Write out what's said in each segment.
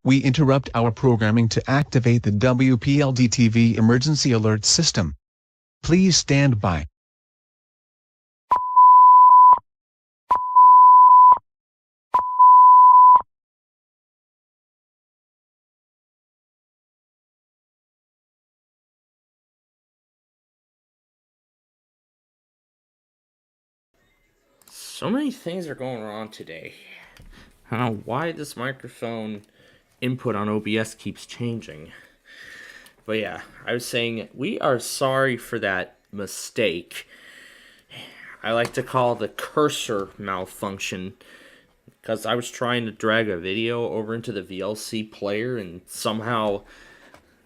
We interrupt our programming to activate the WPLD-TV emergency alert system. Please stand by. So many things are going on today. I don't know why this microphone input on OBS keeps changing. But yeah, I was saying we are sorry for that mistake. I like to call the cursor malfunction, because I was trying to drag a video over into the VLC player and somehow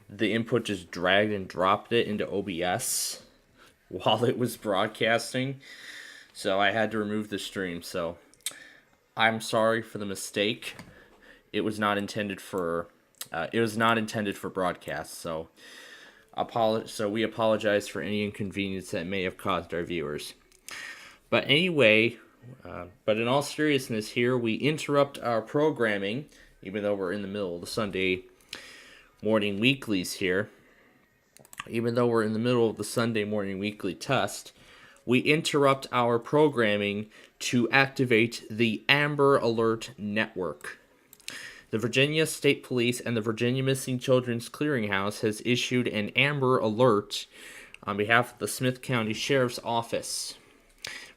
the input just dragged and dropped it into OBS while it was broadcasting. So I had to remove the stream. So I'm sorry for the mistake. It was not intended for broadcast. So we apologize for any inconvenience that may have caused our viewers. But anyway, but in all seriousness, here we interrupt our programming, even though we're in the middle of the Sunday morning weeklies here. Even though we're in the middle of the Sunday morning weekly test, we interrupt our programming to activate the Amber Alert Network. The Virginia State Police and the Virginia Missing Children's Clearinghouse has issued an Amber Alert on behalf of the Smith County Sheriff's Office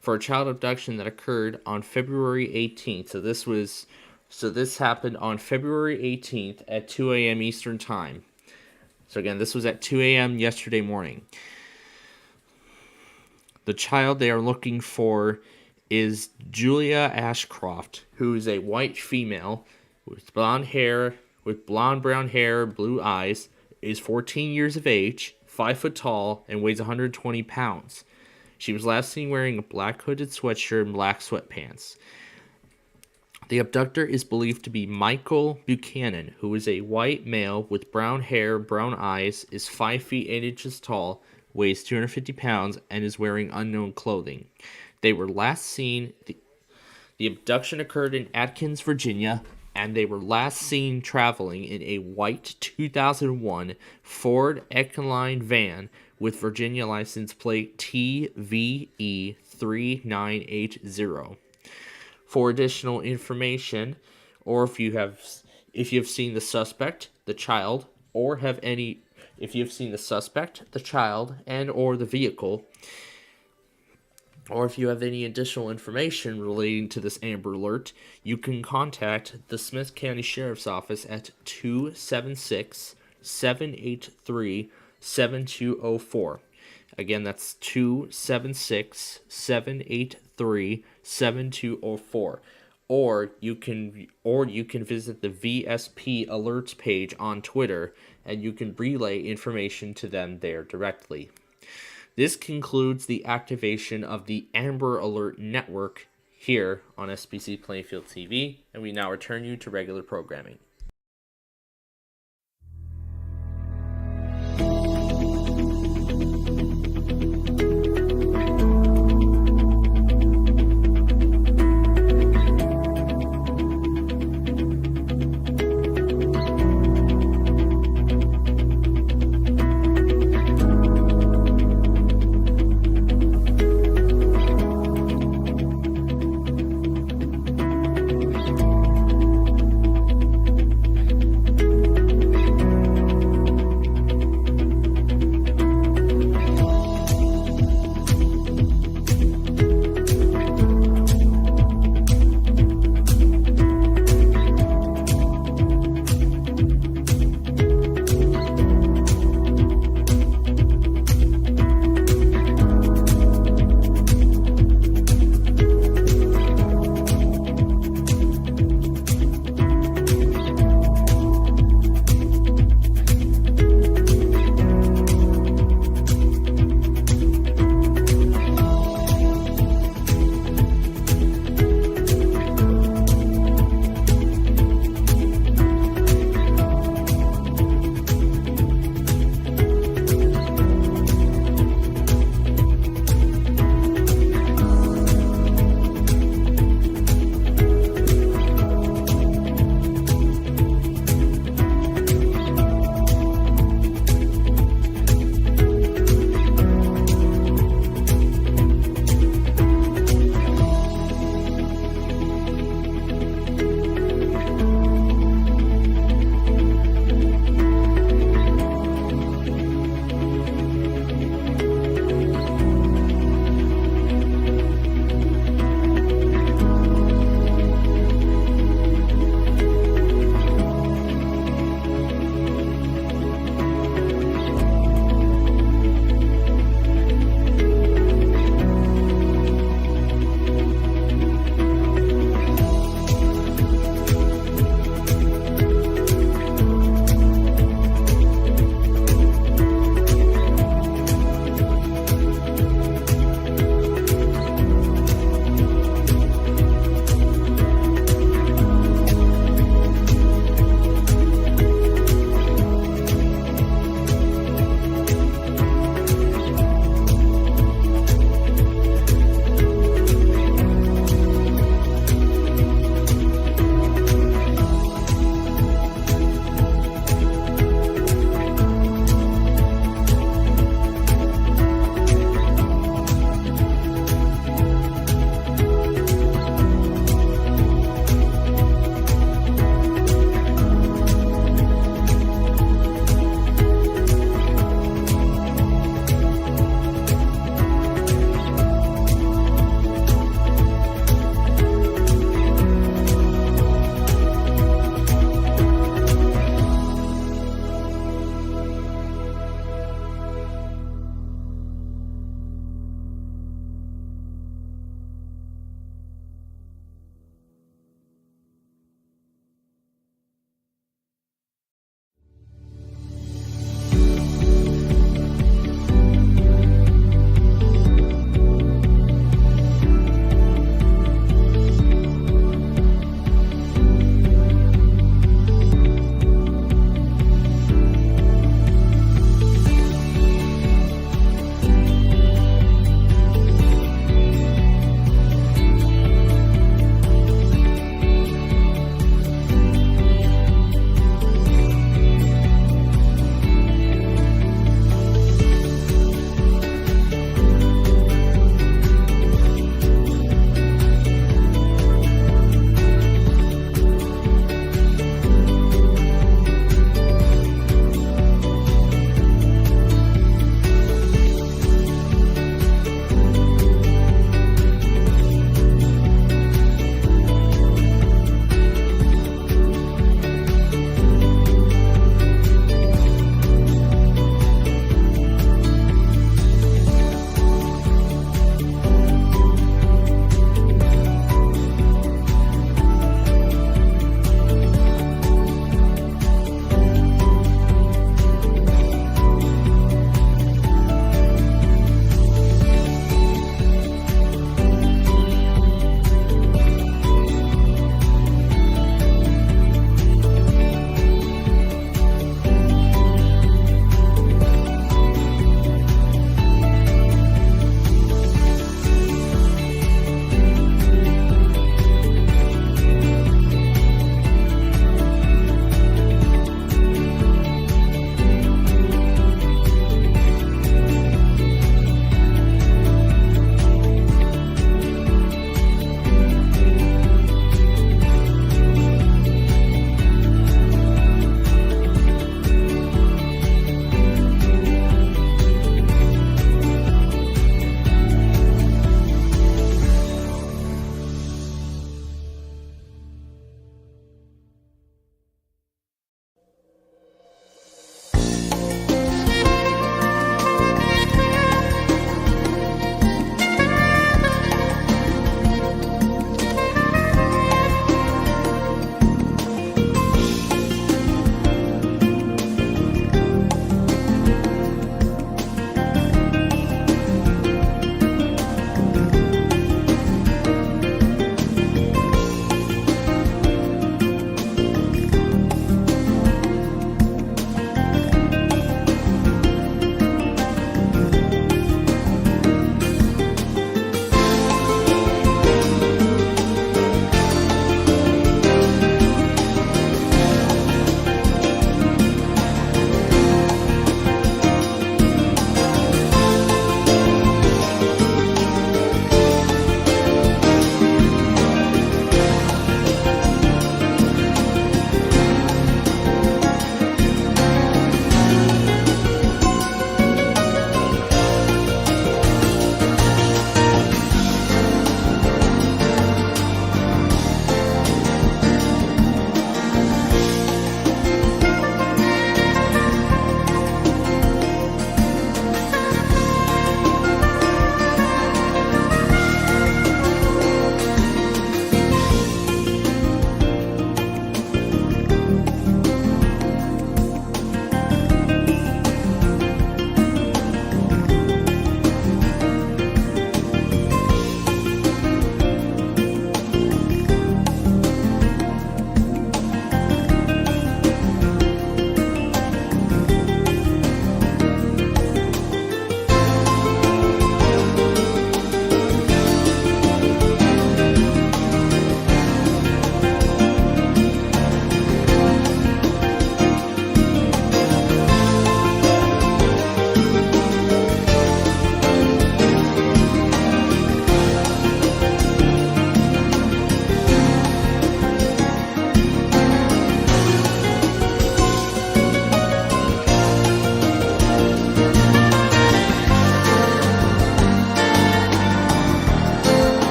for a child abduction that occurred on February 18th. So this happened on February 18th at 2 a.m. Eastern Time. So again, this was at 2 a.m. yesterday morning. The child they are looking for is Julia Ashcroft, who is a white female with blonde brown hair, blue eyes, is 14 years of age, 5 foot tall, and weighs 120 pounds. She was last seen wearing a black hooded sweatshirt and black sweatpants. The abductor is believed to be Michael Buchanan, who is a white male with brown hair, brown eyes, is 5 feet 8 inches tall, weighs 250 pounds, and is wearing unknown clothing. They were last seen, the abduction occurred in Atkins, Virginia, and they were last seen traveling in a white 2001 Ford Econoline van with Virginia license plate TVE3980. For additional information, or if you have seen the suspect, the child, if you have seen the suspect, the child, and or the vehicle, or if you have any additional information relating to this Amber Alert, you can contact the Smith County Sheriff's Office at 276-783-7204. Again, that's 276-783-7204. Or you can visit the VSP Alerts page on Twitter, and you can relay information to them there directly. This concludes the activation of the Amber Alert Network here on SPCPlainfield TV, and we now return you to regular programming.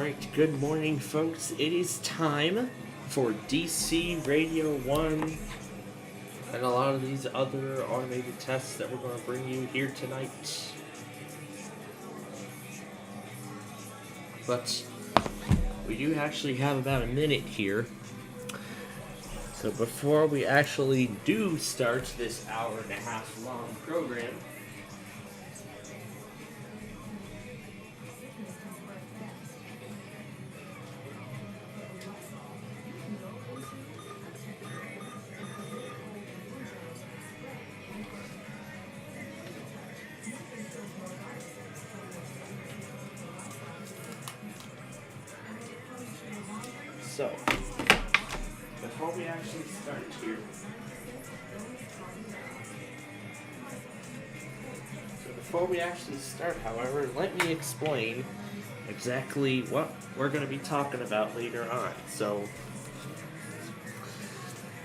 Alright, good morning folks. It is time for DC Radio 1 and a lot of these other automated tests that we're going to bring you here tonight. But we do actually have about a minute here. So before we actually do start this hour and a half long program, so before we actually start here, however, let me explain exactly what we're going to be talking about later on. So,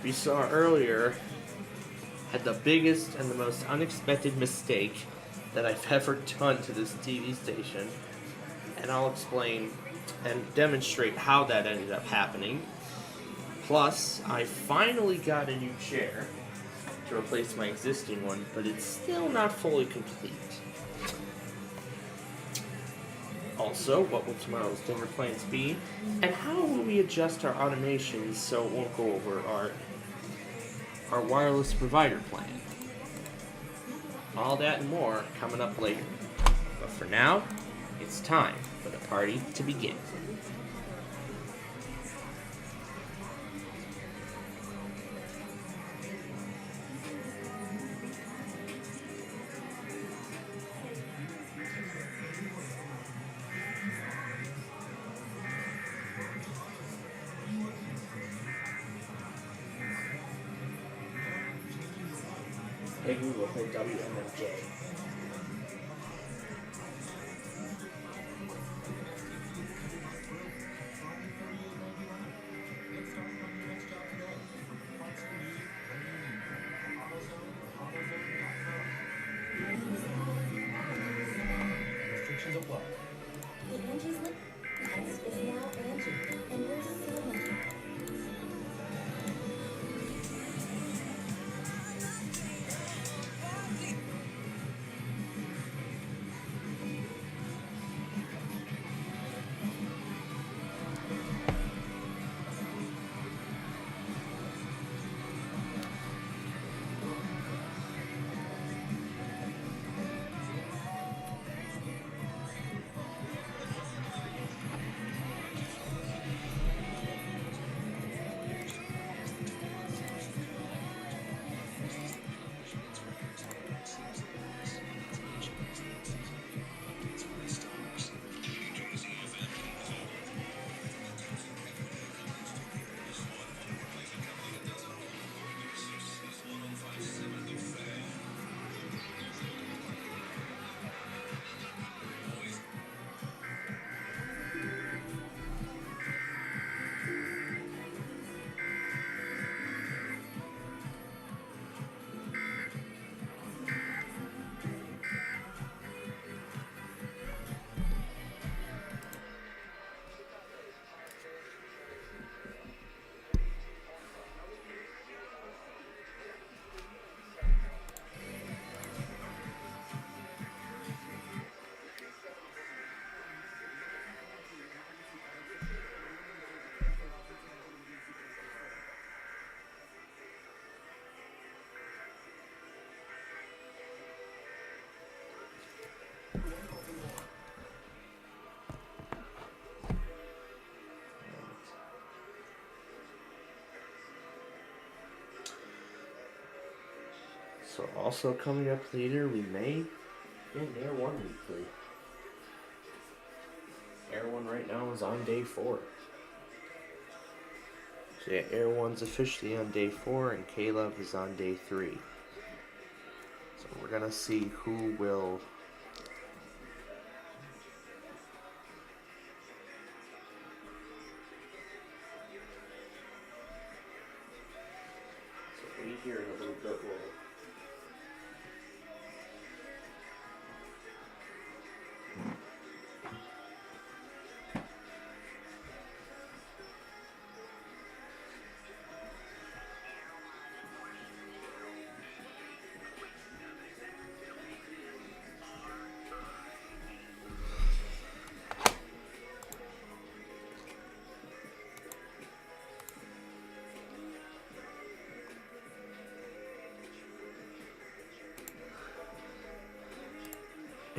we saw earlier, had the biggest and the most unexpected mistake that I've ever done to this TV station, and I'll explain and demonstrate how that ended up happening. Plus, I finally got a new chair to replace my existing one, but it's still not fully complete. Also, what will tomorrow's dinner plans be, and how will we adjust our automations so it won't go over our wireless provider plan. All that and more coming up later. But for now, it's time for the party to begin. Hey Google, play WMFJ. Restrictions apply. The Angie's List is now Angie, and there's so much. So also coming up later, we may get an Air 1 weekly. Air 1 right now is on day 4. So yeah, Air 1's officially on day 4 and Caleb is on day 3. So we're gonna see who will here in a little bit will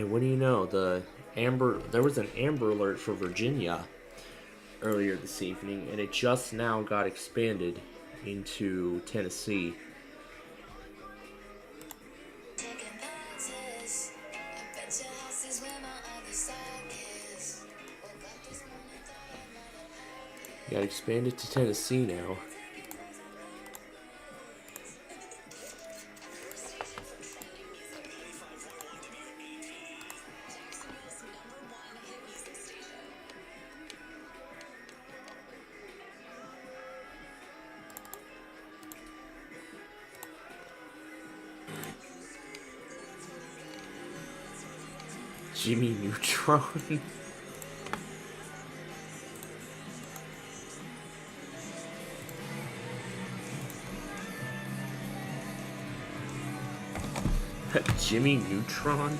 And what do you know? There was an amber alert for Virginia earlier this evening, and it just now got expanded into Tennessee. Got expanded to Tennessee now. Jimmy Neutron. Jimmy Neutron?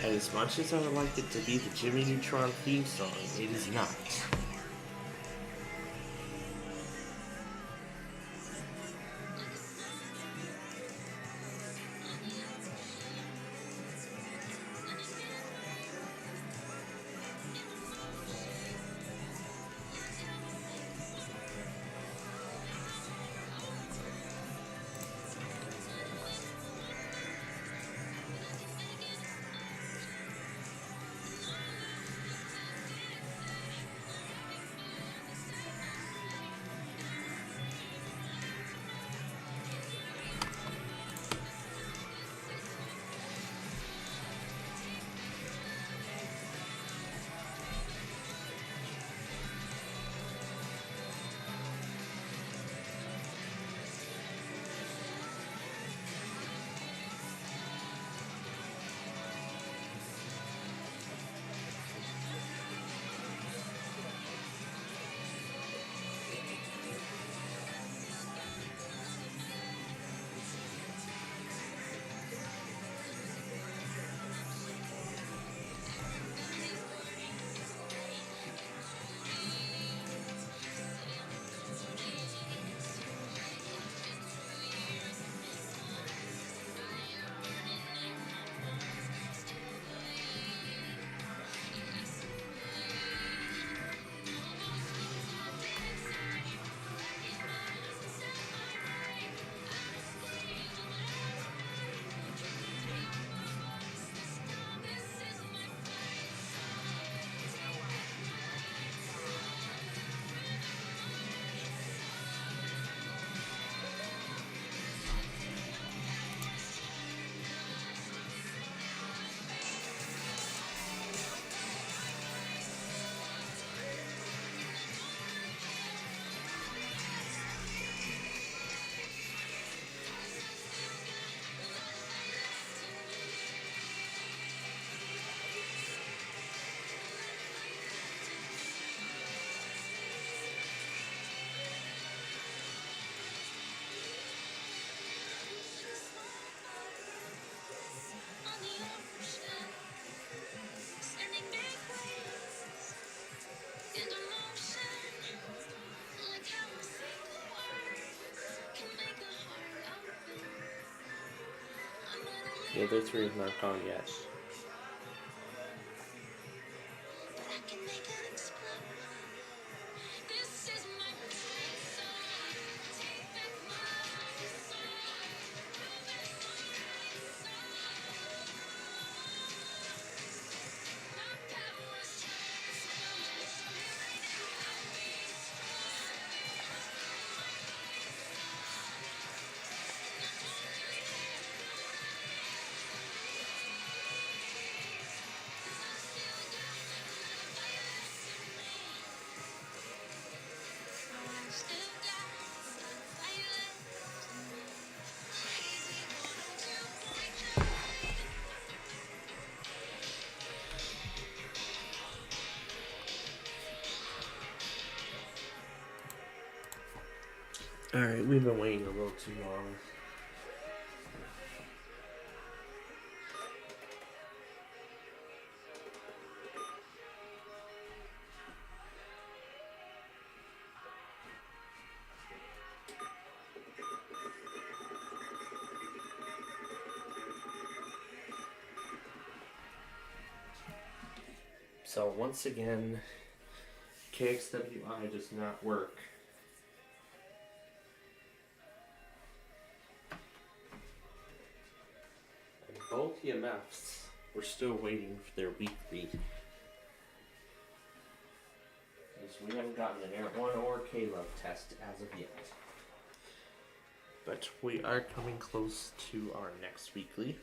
And as much as I would like it to be the Jimmy Neutron theme song, it is not. The other three have not gone yet. Alright, we've been waiting a little too long. So once again, KXWI does not work. And both EMFs, we're still waiting for their weekly. Because we haven't gotten an Air 1 or K-Love test as of yet. But we are coming close to our next weekly.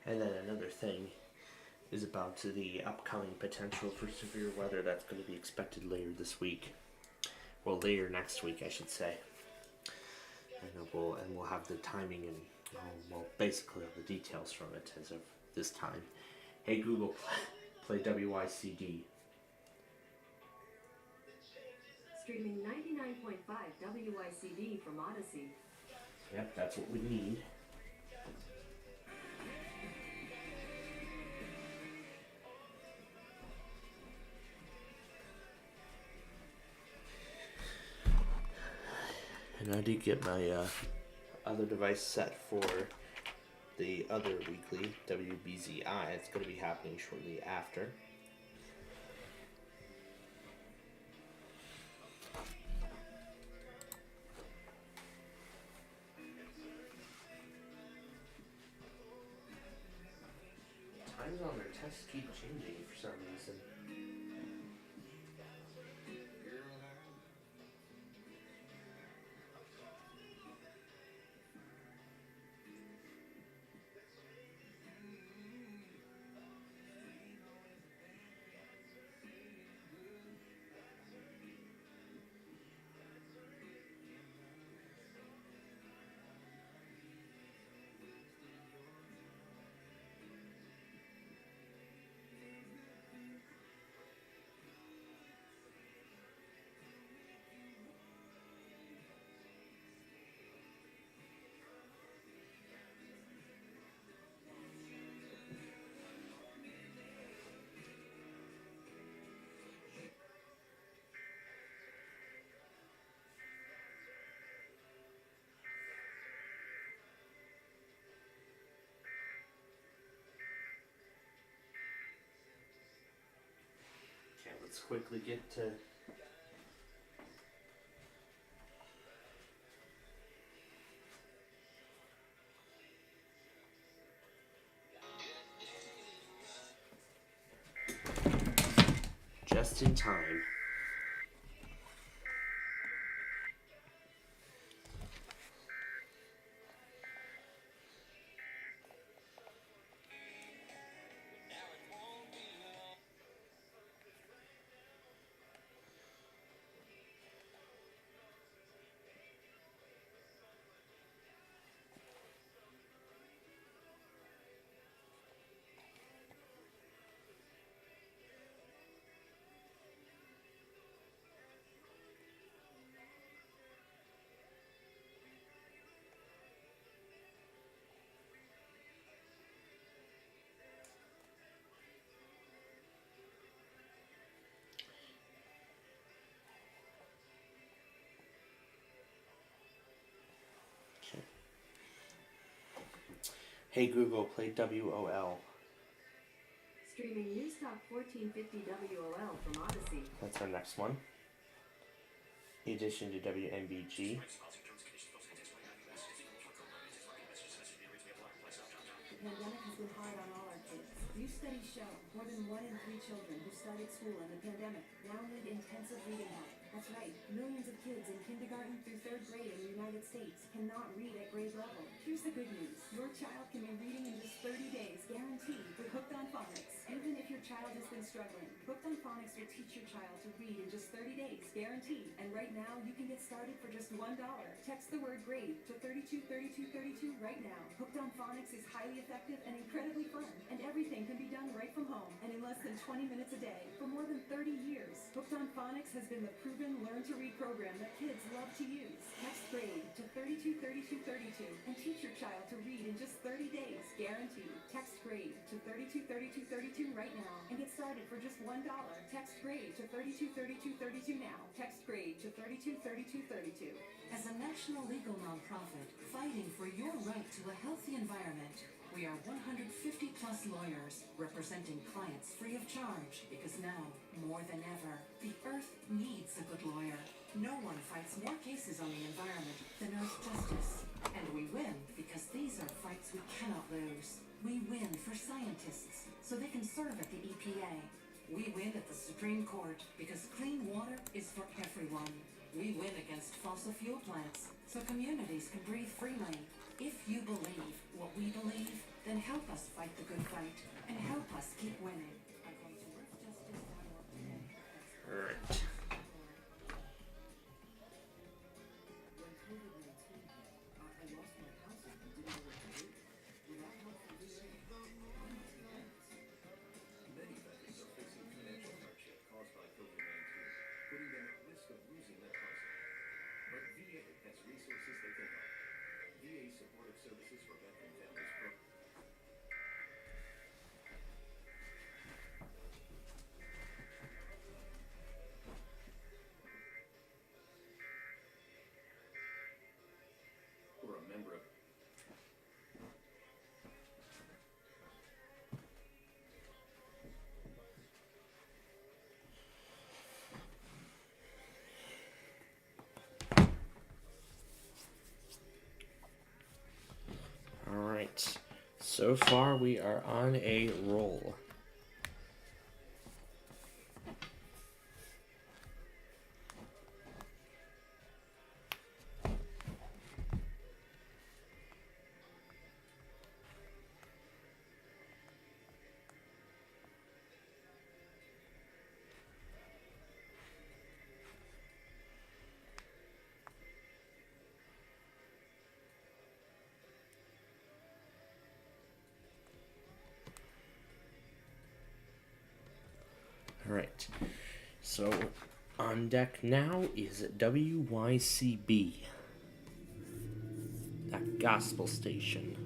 And then another thing is about the upcoming potential for severe weather that's going to be expected later this week. Well, later next week, I should say. And we'll have the timing and, well, basically all the details from it as of this time. Hey Google, play WYCD. Streaming 99.5 WYCD from Odyssey. Yep, that's what we need. And I did get my other device set for the other weekly, WBZI. It's going to be happening shortly after. Times on their tests keep changing for some reason. Okay, let's quickly get to just in time. Hey Google, play WOL. Streaming Newstalk 1450 WOL from Odyssey. That's our next one. In addition to WMBG. The pandemic has been hard on all our kids. New studies show more than 1 in 3 children who started school in the pandemic now need intensive reading help. That's right, millions of kids in kindergarten through 3rd grade in the United States cannot read at grade level. Here's the good news. Your child can be reading in just 30 days, guaranteed, with Hooked on Phonics. Even if your child child has been struggling, Hooked on Phonics will teach your child to read in just 30 days, guaranteed. And right now, you can get started for just $1. Text the word GRADE to 323232 right now. Hooked on Phonics is highly effective and incredibly fun, and everything can be done right from home and in less than 20 minutes a day for more than 30 years. Hooked on Phonics has been the proven learn-to-read program that kids love to use. Text GRADE to 323232 and teach your child to read in just 30 days, guaranteed. Text GRADE to 323232 right now and get started for just $1. Text GRADE to 323232 now. Text GRADE to 323232. As a national legal nonprofit fighting for your right to a healthy environment, we are 150 plus lawyers representing clients free of charge because now, more than ever, the earth needs a good lawyer. No one fights more cases on the environment than Earth Justice. And we win because these are fights we cannot lose. We win for scientists so they can serve at the EPA. We win at the Supreme Court because clean water is for everyone. We win against fossil fuel plants so communities can breathe freely. If you believe what we believe, then help us fight the good fight and help us keep winning. By going to earthjustice.org today. All right. When COVID-19 hit, I lost my house and didn't know what to do. Without help from VA, I must be homeless. Many veterans are facing financial hardship caused by COVID-19, putting them at risk of losing their housing. But VA has resources they can help. VA Supportive Services for Veteran Families program. Or a member of All right. So far, we are on a roll. All right. So on deck now is WYCB, that gospel station.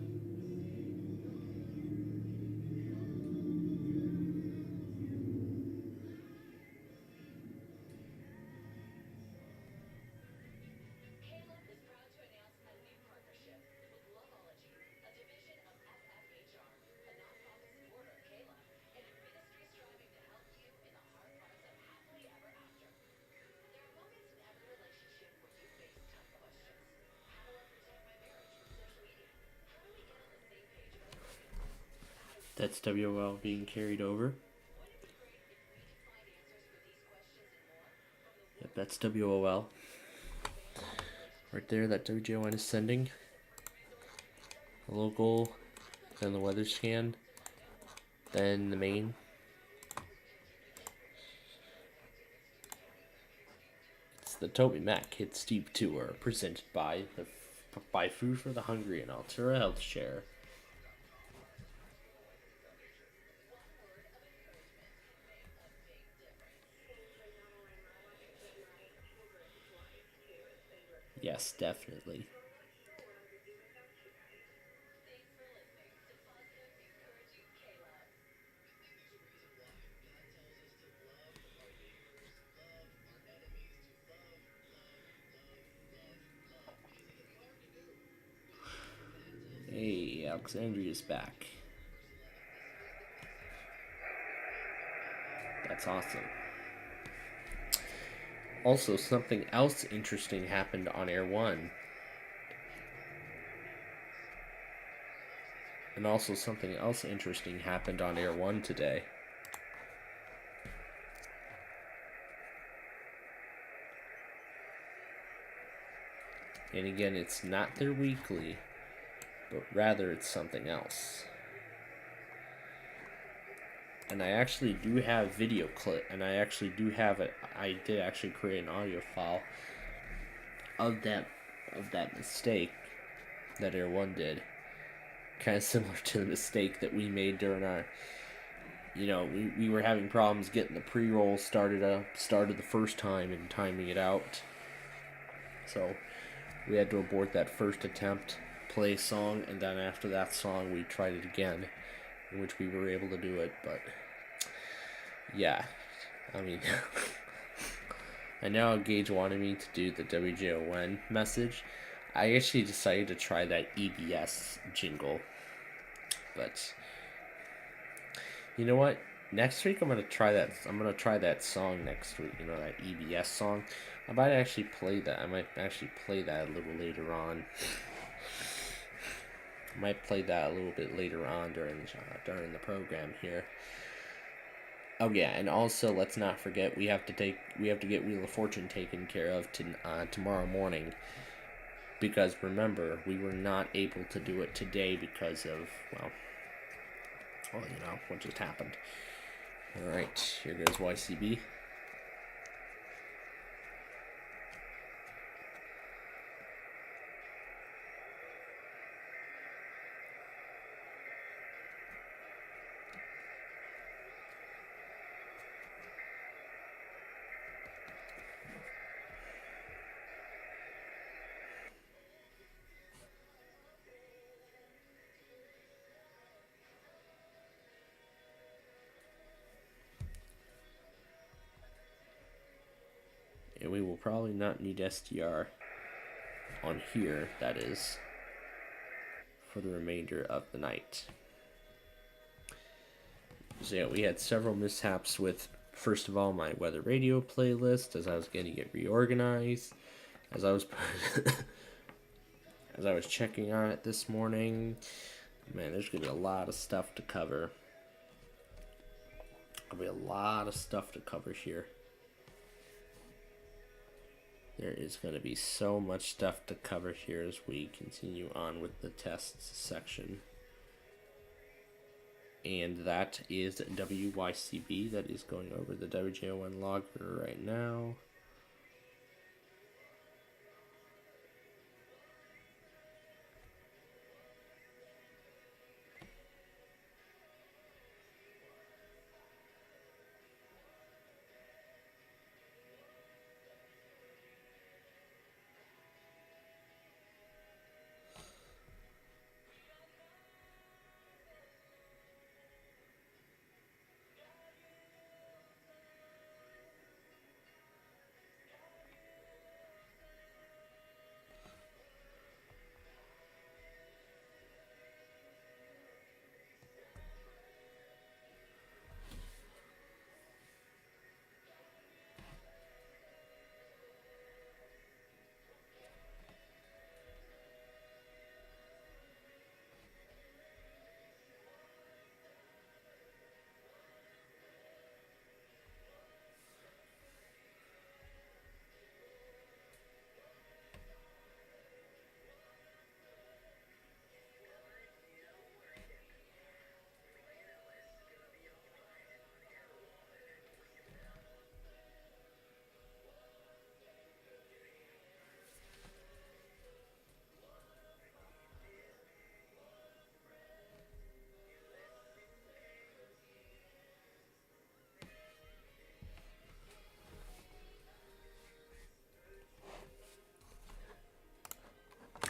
Caleb is proud to announce a new partnership with Loveology, a division of SSPWXR, a nonprofit supporter of Caleb, and a ministry striving to help you in the hard parts of happily ever after. There are moments in every relationship where you face tough questions. How do I protect my marriage from social media? How do we get on the same page about dating? That's WOL being carried over. Wouldn't it be great if we could find answers for these questions and more from the Yep, that's WOL. Right there, that WJON is sending. The local, then the weather scan, then the main. It's the Toby Mac Kids Steep Tour, presented by Food for the Hungry and Altura Health Share. Yes, definitely. Hey, Alexandria's back. That's awesome. Also, something else interesting happened on Air 1. And also something else interesting happened on Air 1 today. And again, it's not their weekly, but rather it's something else. and I actually do have video clip, and I actually do have it. I did actually create an audio file of that mistake that Air One did, kind of similar to the mistake that we made during our. We were having problems getting the pre-roll started the first time and timing it out. So we had to abort that first attempt, play a song, and then after that song we tried it again, in which we were able to do it. But yeah, I mean, I know Gage wanted me to do the WJON message. I actually decided to try that EBS jingle, but you know what? Next week I'm gonna try that. I'm gonna try that song next week. That EBS song. I might actually play that. I might actually play that a little later on. I might play that a little bit later on during the program here. Oh yeah, and also let's not forget we have to get Wheel of Fortune taken care of tomorrow morning. Because remember, we were not able to do it today because of what just happened. All right, here goes YCB. And we will probably not need SDR on here, that is, for the remainder of the night. So yeah, we had several mishaps with, first of all, my weather radio playlist as I was getting it reorganized, as I was as I was checking on it this morning. Man, there's gonna be a lot of stuff to cover. There'll be a lot of stuff to cover here. There is going to be so much stuff to cover here as we continue on with the tests section. And that is WYCB that is going over the WJON logger right now.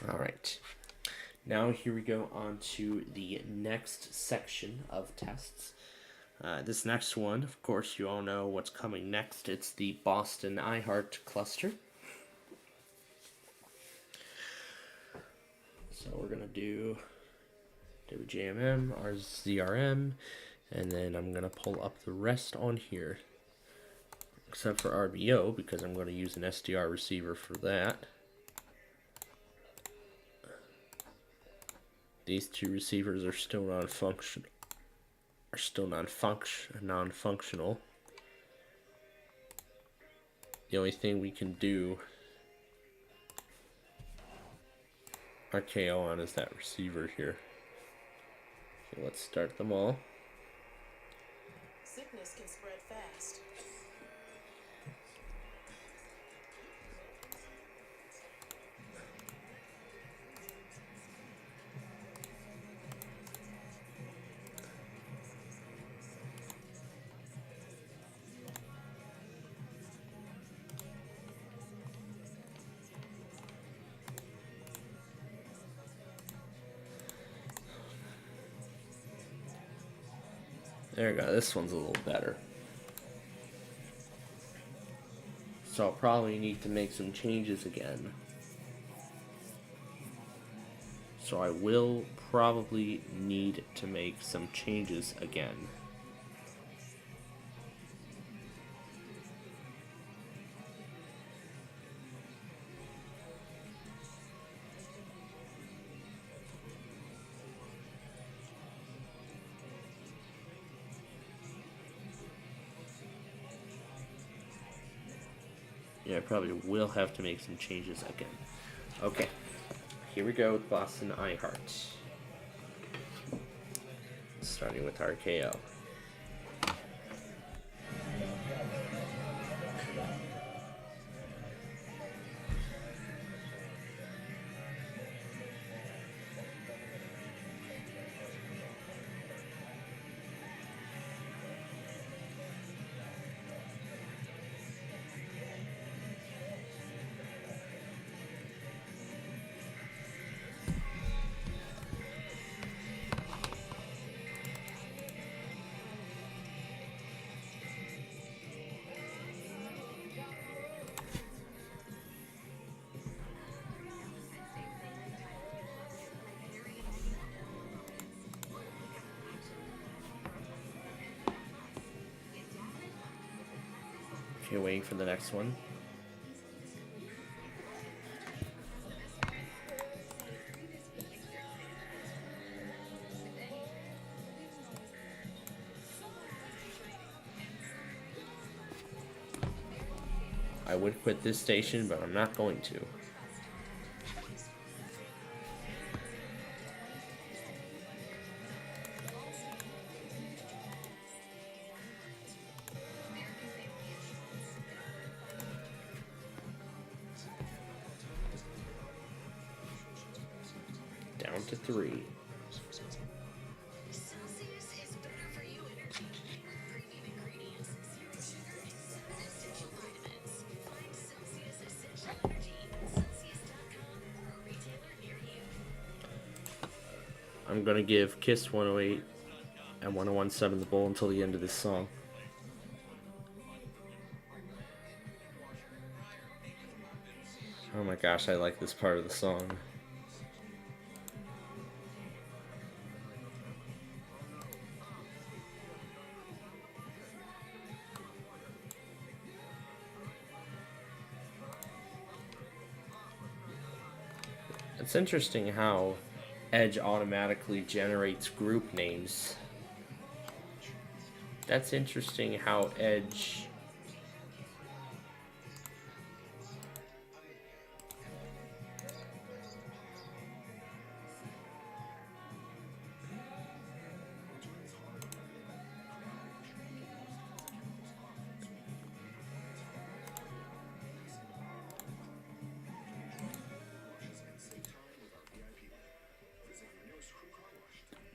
All right. Now here we go on to the next section of tests. This next one, of course, you all know what's coming next. It's the Boston iHeart cluster. So we're going to do WJMM, RZRM, and then I'm going to pull up the rest on here. Except for RBO, because I'm going to use an SDR receiver for that. These two receivers are still non-functional. The only thing we can do RKO on is that receiver here. Okay, let's start them all. sickness can spread fast. There we go. This one's a little better. So I'll probably need to make some changes again. So I will probably need to make some changes again. Yeah, I probably will have to make some changes again. Okay, here we go with Boston iHeart. Starting with RKO. Okay, waiting for the next one. I would quit this station, but I'm not going to. Down to 3. Celsius is better for you energy. Premium ingredients, zero sugar, and 7 essential vitamins. Find Celsius Essential Energy at Celsius.com or a retailer near you. I'm gonna give Kiss 108 and 1017 the bowl until the end of this song. Oh my gosh, I like this part of the song. It's interesting how Edge automatically generates group names. That's interesting how Edge...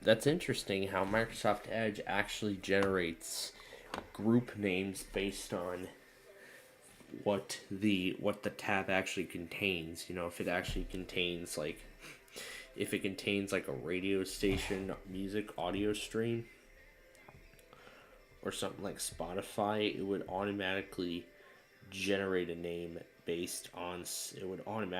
That's interesting how Microsoft Edge actually generates group names based on what the tab actually contains. You know, if it actually contains like a radio station, music audio stream, or something like Spotify, it would automatically generate a name based on such.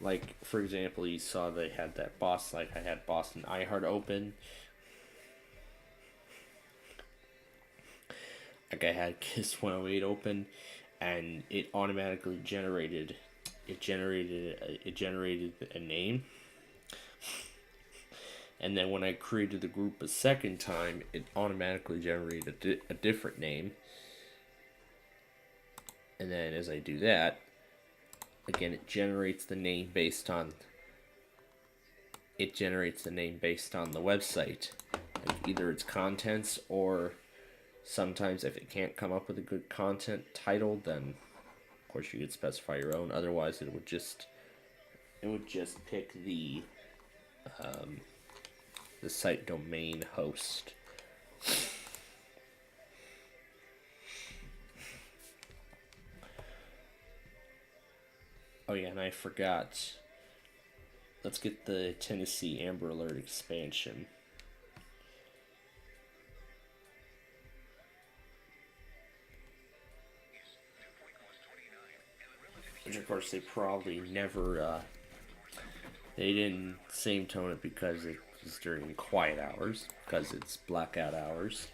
Like, for example, you saw they had that I had Boston iHeart open. Like, I had Kiss 108 open, and it automatically generated a name. And then when I created the group a second time, it automatically generated a different name. And then as I do that, again, it generates the name based on it generates a name based on the website, like either its contents, or sometimes if it can't come up with a good content title, then of course you could specify your own. Otherwise, it would just pick the site domain host. Oh yeah, and I forgot. Let's get the Tennessee Amber Alert expansion. Which of course they probably never, they didn't same tone it because it was during quiet hours, because it's blackout hours.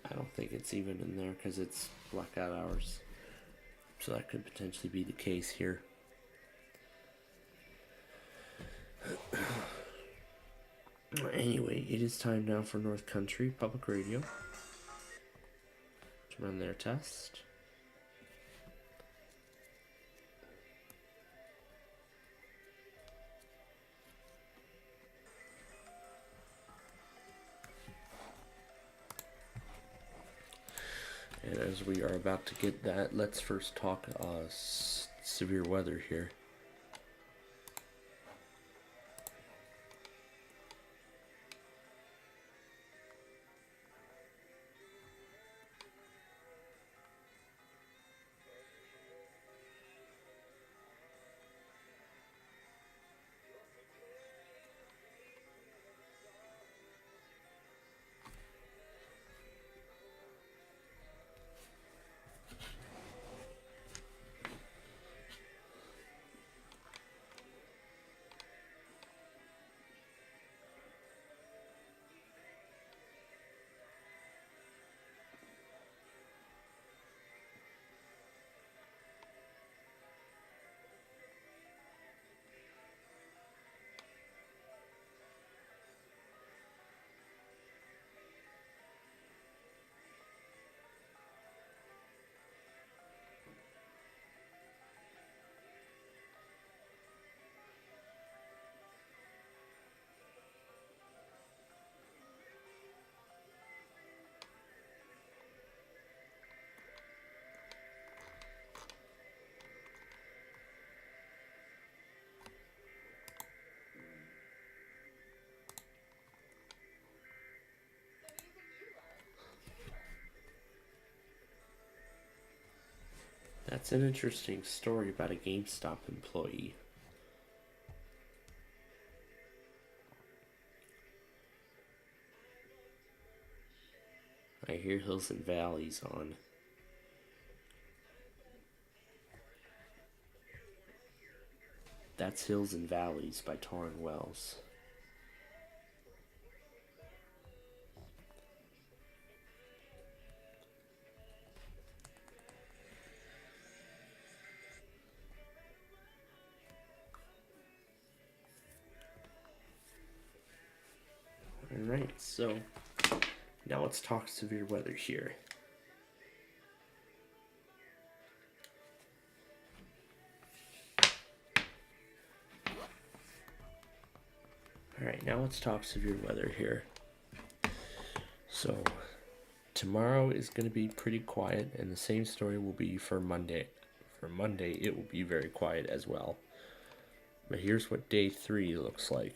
I don't think it's even in there because it's blackout hours. So that could potentially be the case here. Anyway, it is time now for North Country Public Radio to run their test. And as we are about to get that, let's first talk severe weather here. That's an interesting story about a GameStop employee. I hear Hills and Valleys on. That's Hills and Valleys by Torrin Wells. Alright, so now let's talk severe weather here. Alright, now let's talk severe weather here. So, tomorrow is going to be pretty quiet, and the same story will be for Monday. For Monday, it will be very quiet as well. But here's what day 3 looks like.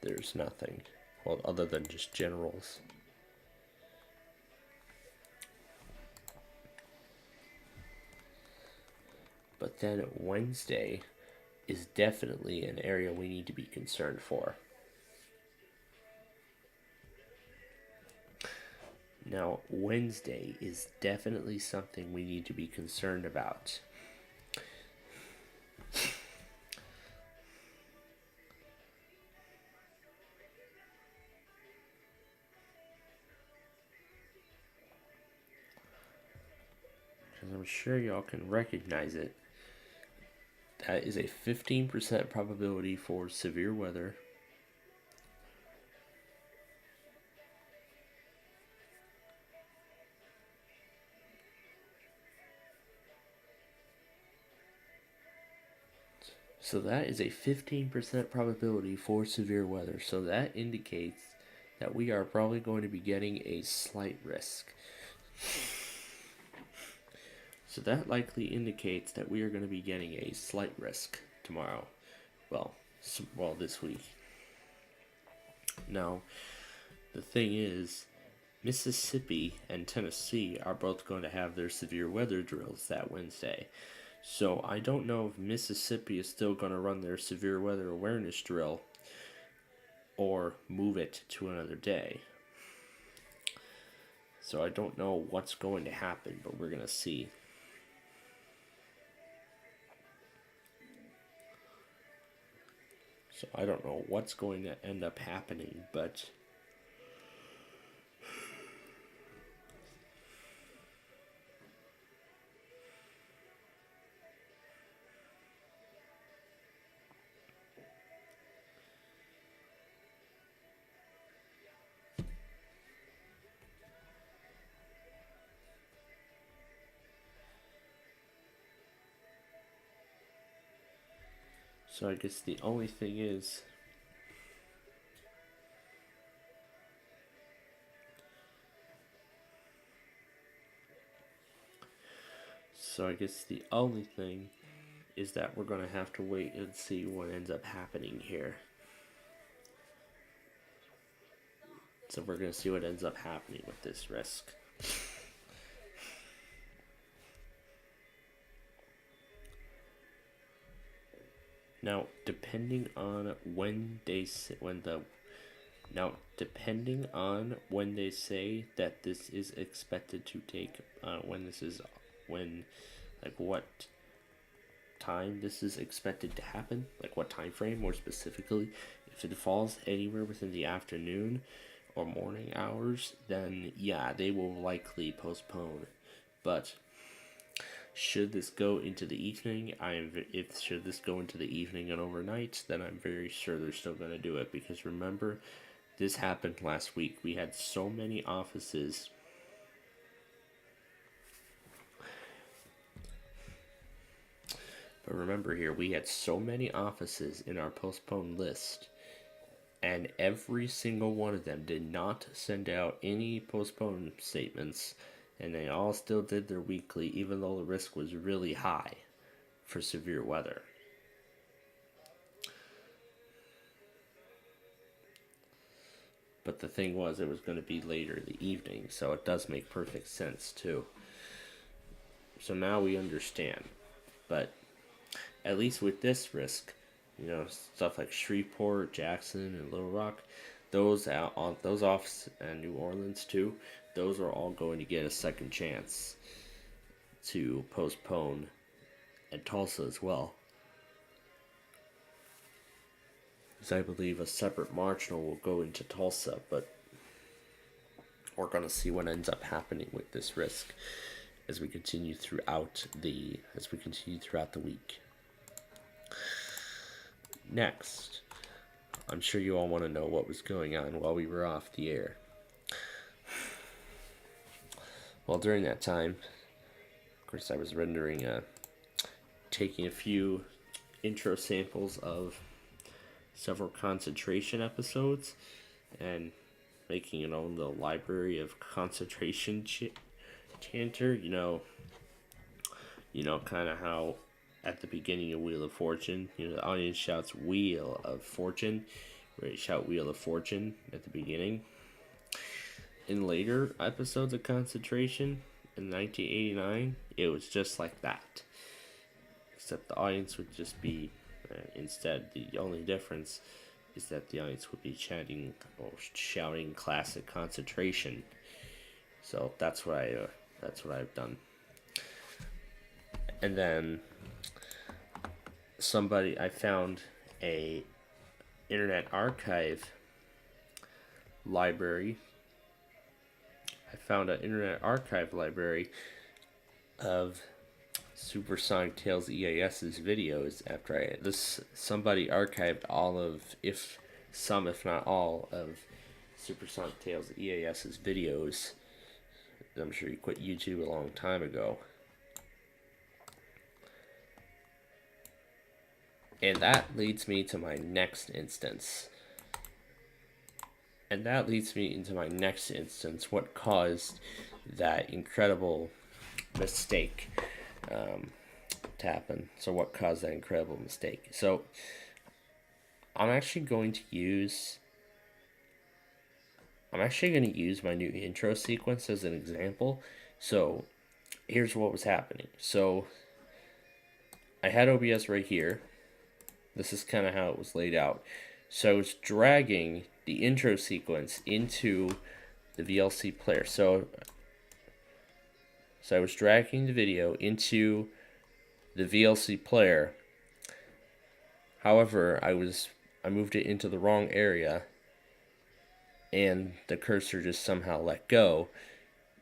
There's nothing, well, other than just generals. But then Wednesday is definitely an area we need to be concerned for. Now, Wednesday is definitely something we need to be concerned about. Because I'm sure y'all can recognize it. That is a 15% probability for severe weather. So that is a 15% probability for severe weather. So that indicates that we are probably going to be getting a slight risk. So that likely indicates that we are going to be getting a slight risk tomorrow. Well, this week. Now, the thing is, Mississippi and Tennessee are both going to have their severe weather drills that Wednesday. So I don't know if Mississippi is still going to run their severe weather awareness drill or move it to another day. So I don't know what's going to happen, but we're going to see. So I don't know what's going to end up happening, but so I guess the only thing is, that we're going to have to wait and see what ends up happening here. So we're going to see what ends up happening with this risk. Now, depending on when they say that this is expected to take, what time this is expected to happen, like what time frame more specifically, if it falls anywhere within the afternoon or morning hours, then yeah, they will likely postpone. But should this go into the evening, should this go into the evening and overnight, then I'm very sure they're still going to do it, because remember, this happened last week. We had so many offices we had so many offices in our postponed list, and every single one of them did not send out any postponed statements, and they all still did their weekly, even though the risk was really high for severe weather. But the thing was, it was going to be later in the evening, so it does make perfect sense too. So now we understand. But at least with this risk, stuff like Shreveport, Jackson, and Little Rock, those offs and New Orleans too, those are all going to get a second chance to postpone, and Tulsa as well. Because I believe a separate marginal will go into Tulsa, but we're going to see what ends up happening with this risk as we continue throughout the week. Next, I'm sure you all want to know what was going on while we were off the air. Well, during that time, of course, I was taking a few intro samples of several concentration episodes and making it on the library of concentration chanter. Kind of how at the beginning of Wheel of Fortune, the audience shouts Wheel of Fortune, where they shout Wheel of Fortune at the beginning. In later episodes of Concentration in 1989, it was just like that. Except the audience would just be, instead, the only difference is that the audience would be chanting or shouting classic Concentration. So that's what I've done. And then I found a Internet Archive library. I found an Internet Archive library of Supersonic Tales EAS's videos after somebody archived all of, if not all, of Supersonic Tales EAS's videos. I'm sure he quit YouTube a long time ago. And that leads me to my next instance. What caused that incredible mistake to happen. So what caused that incredible mistake? So I'm actually going to use my new intro sequence as an example. So here's what was happening. So I had OBS right here. This is kind of how it was laid out. So I was dragging the intro sequence into the VLC player. So I was dragging the video into the VLC player. However, I moved it into the wrong area, and the cursor just somehow let go.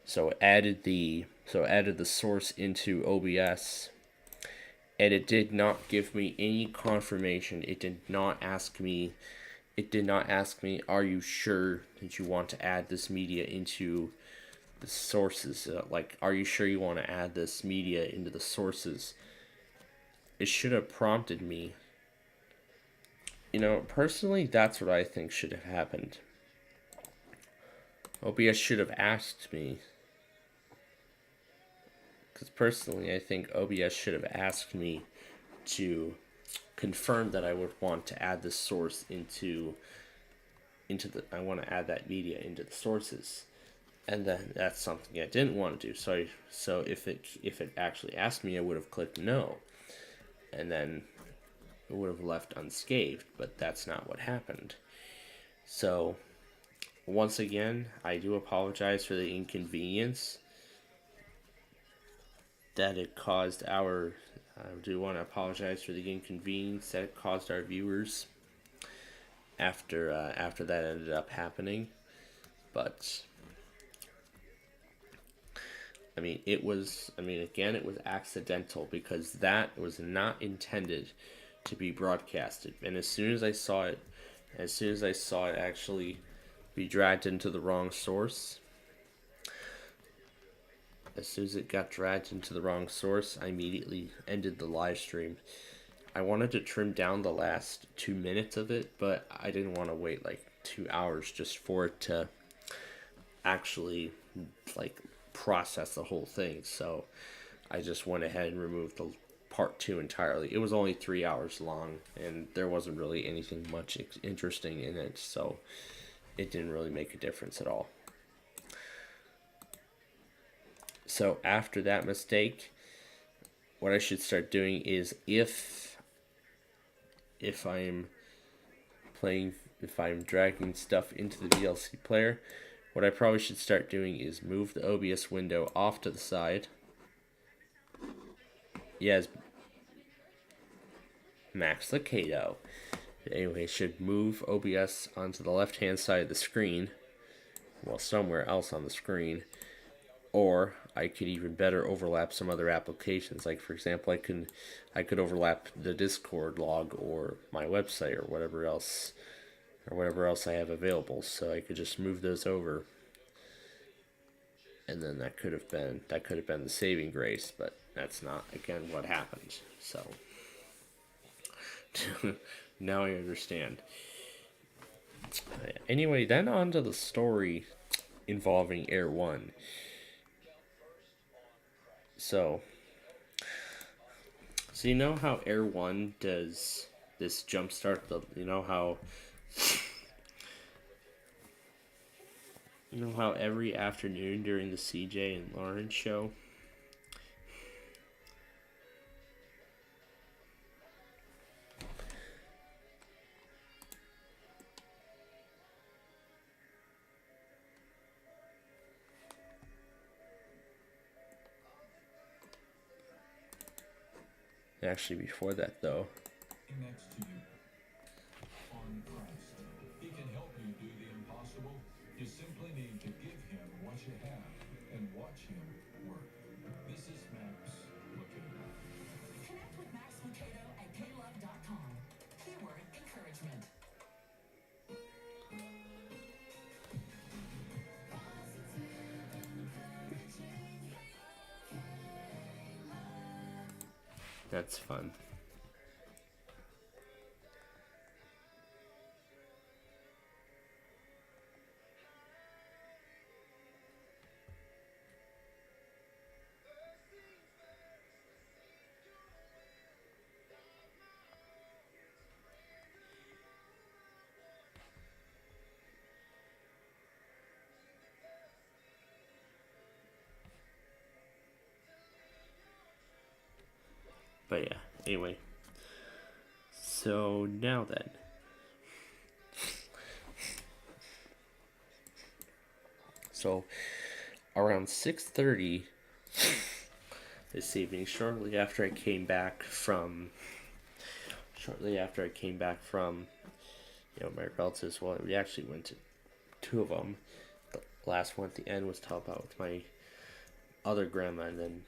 So it added the source into OBS, and it did not give me any confirmation. It did not ask me, are you sure that you want to add this media into the sources? Are you sure you want to add this media into the sources? It should have prompted me. Personally, that's what I think should have happened. OBS should have asked me. Because personally, I think OBS should have asked me to confirm that I would want to add the source I want to add that media into the sources. And then that's something I didn't want to do. So if it actually asked me, I would have clicked no. And then it would have left unscathed, but that's not what happened. So once again, I do apologize for the inconvenience that it caused I do want to apologize for the inconvenience that it caused our viewers after that ended up happening. But it was accidental, because that was not intended to be broadcasted. And as soon as I saw it actually be dragged into the wrong source, as soon as it got dragged into the wrong source, I immediately ended the live stream. I wanted to trim down the last 2 minutes of it, but I didn't want to wait 2 hours just for it to actually process the whole thing. So I just went ahead and removed the part 2 entirely. It was only 3 hours long, and there wasn't really anything much interesting in it, so it didn't really make a difference at all. So after that mistake, what I should start doing is if I'm dragging stuff into the VLC player, what I probably should start doing is move the OBS window off to the side. Yes, Max Licato. Anyway, should move OBS onto the left-hand side of the screen, well, somewhere else on the screen, or I could even better overlap some other applications. Like, for example, I could overlap the Discord log or my website or whatever else I have available. So I could just move those over, and then that could have been the saving grace. But that's not, again, what happened. So now I understand. Anyway, then on to the story involving Air One. So you know how Air One does this jumpstart? You know how every afternoon during the CJ and Lauren show, actually before that though, next to you on Christ. He can help you do the impossible. You simply need to give him what you have and watch him work. This is Max Lucado. Connect with Max Lucado at klove.com. Keyword encouragement. that's fun. But yeah, anyway. So now then. So around 6:30 this evening, shortly after I came back from my relatives, well, we actually went to two of them. The last one at the end was to help out with my other grandma, and then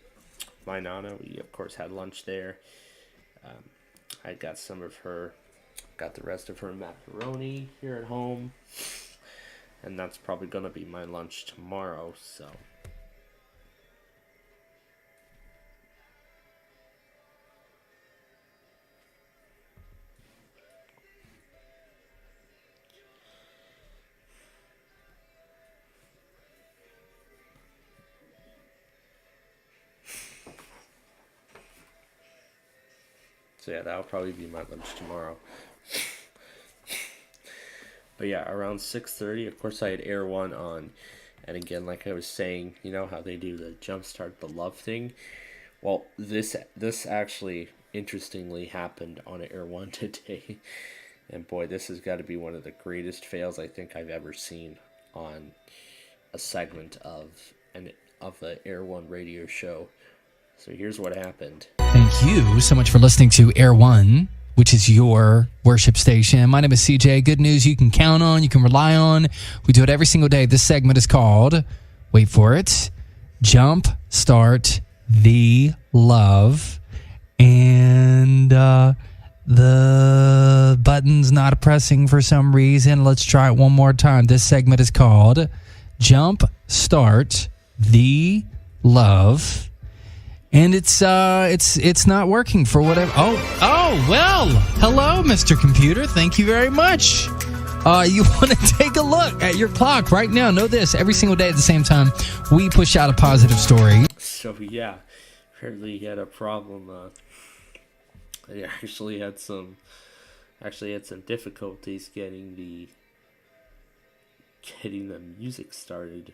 my nana. We of course had lunch there. I got the rest of her macaroni here at home, and that's probably gonna be my lunch tomorrow. So yeah, that'll probably be my lunch tomorrow. But yeah, around 6:30, of course, I had Air One on, and again, like I was saying, you know how they do the jumpstart the love thing. Well, this actually interestingly happened on Air One today, and boy, this has got to be one of the greatest fails I think I've ever seen on a segment of the Air One radio show. So here's what happened. Thank you so much for listening to Air One, which is your worship station. My name is CJ. Good news you can count on, you can rely on. We do it every single day. This segment is called, wait for it, Jump Start the Love. And the button's not pressing for some reason. Let's try it one more time. This segment is called Jump Start the Love. And it's not working for whatever. Oh, well, hello, Mr. Computer. Thank you very much. You want to take a look at your clock right now. Know this, every single day at the same time, we push out a positive story. So yeah, apparently he had a problem. He actually had some difficulties getting the music started.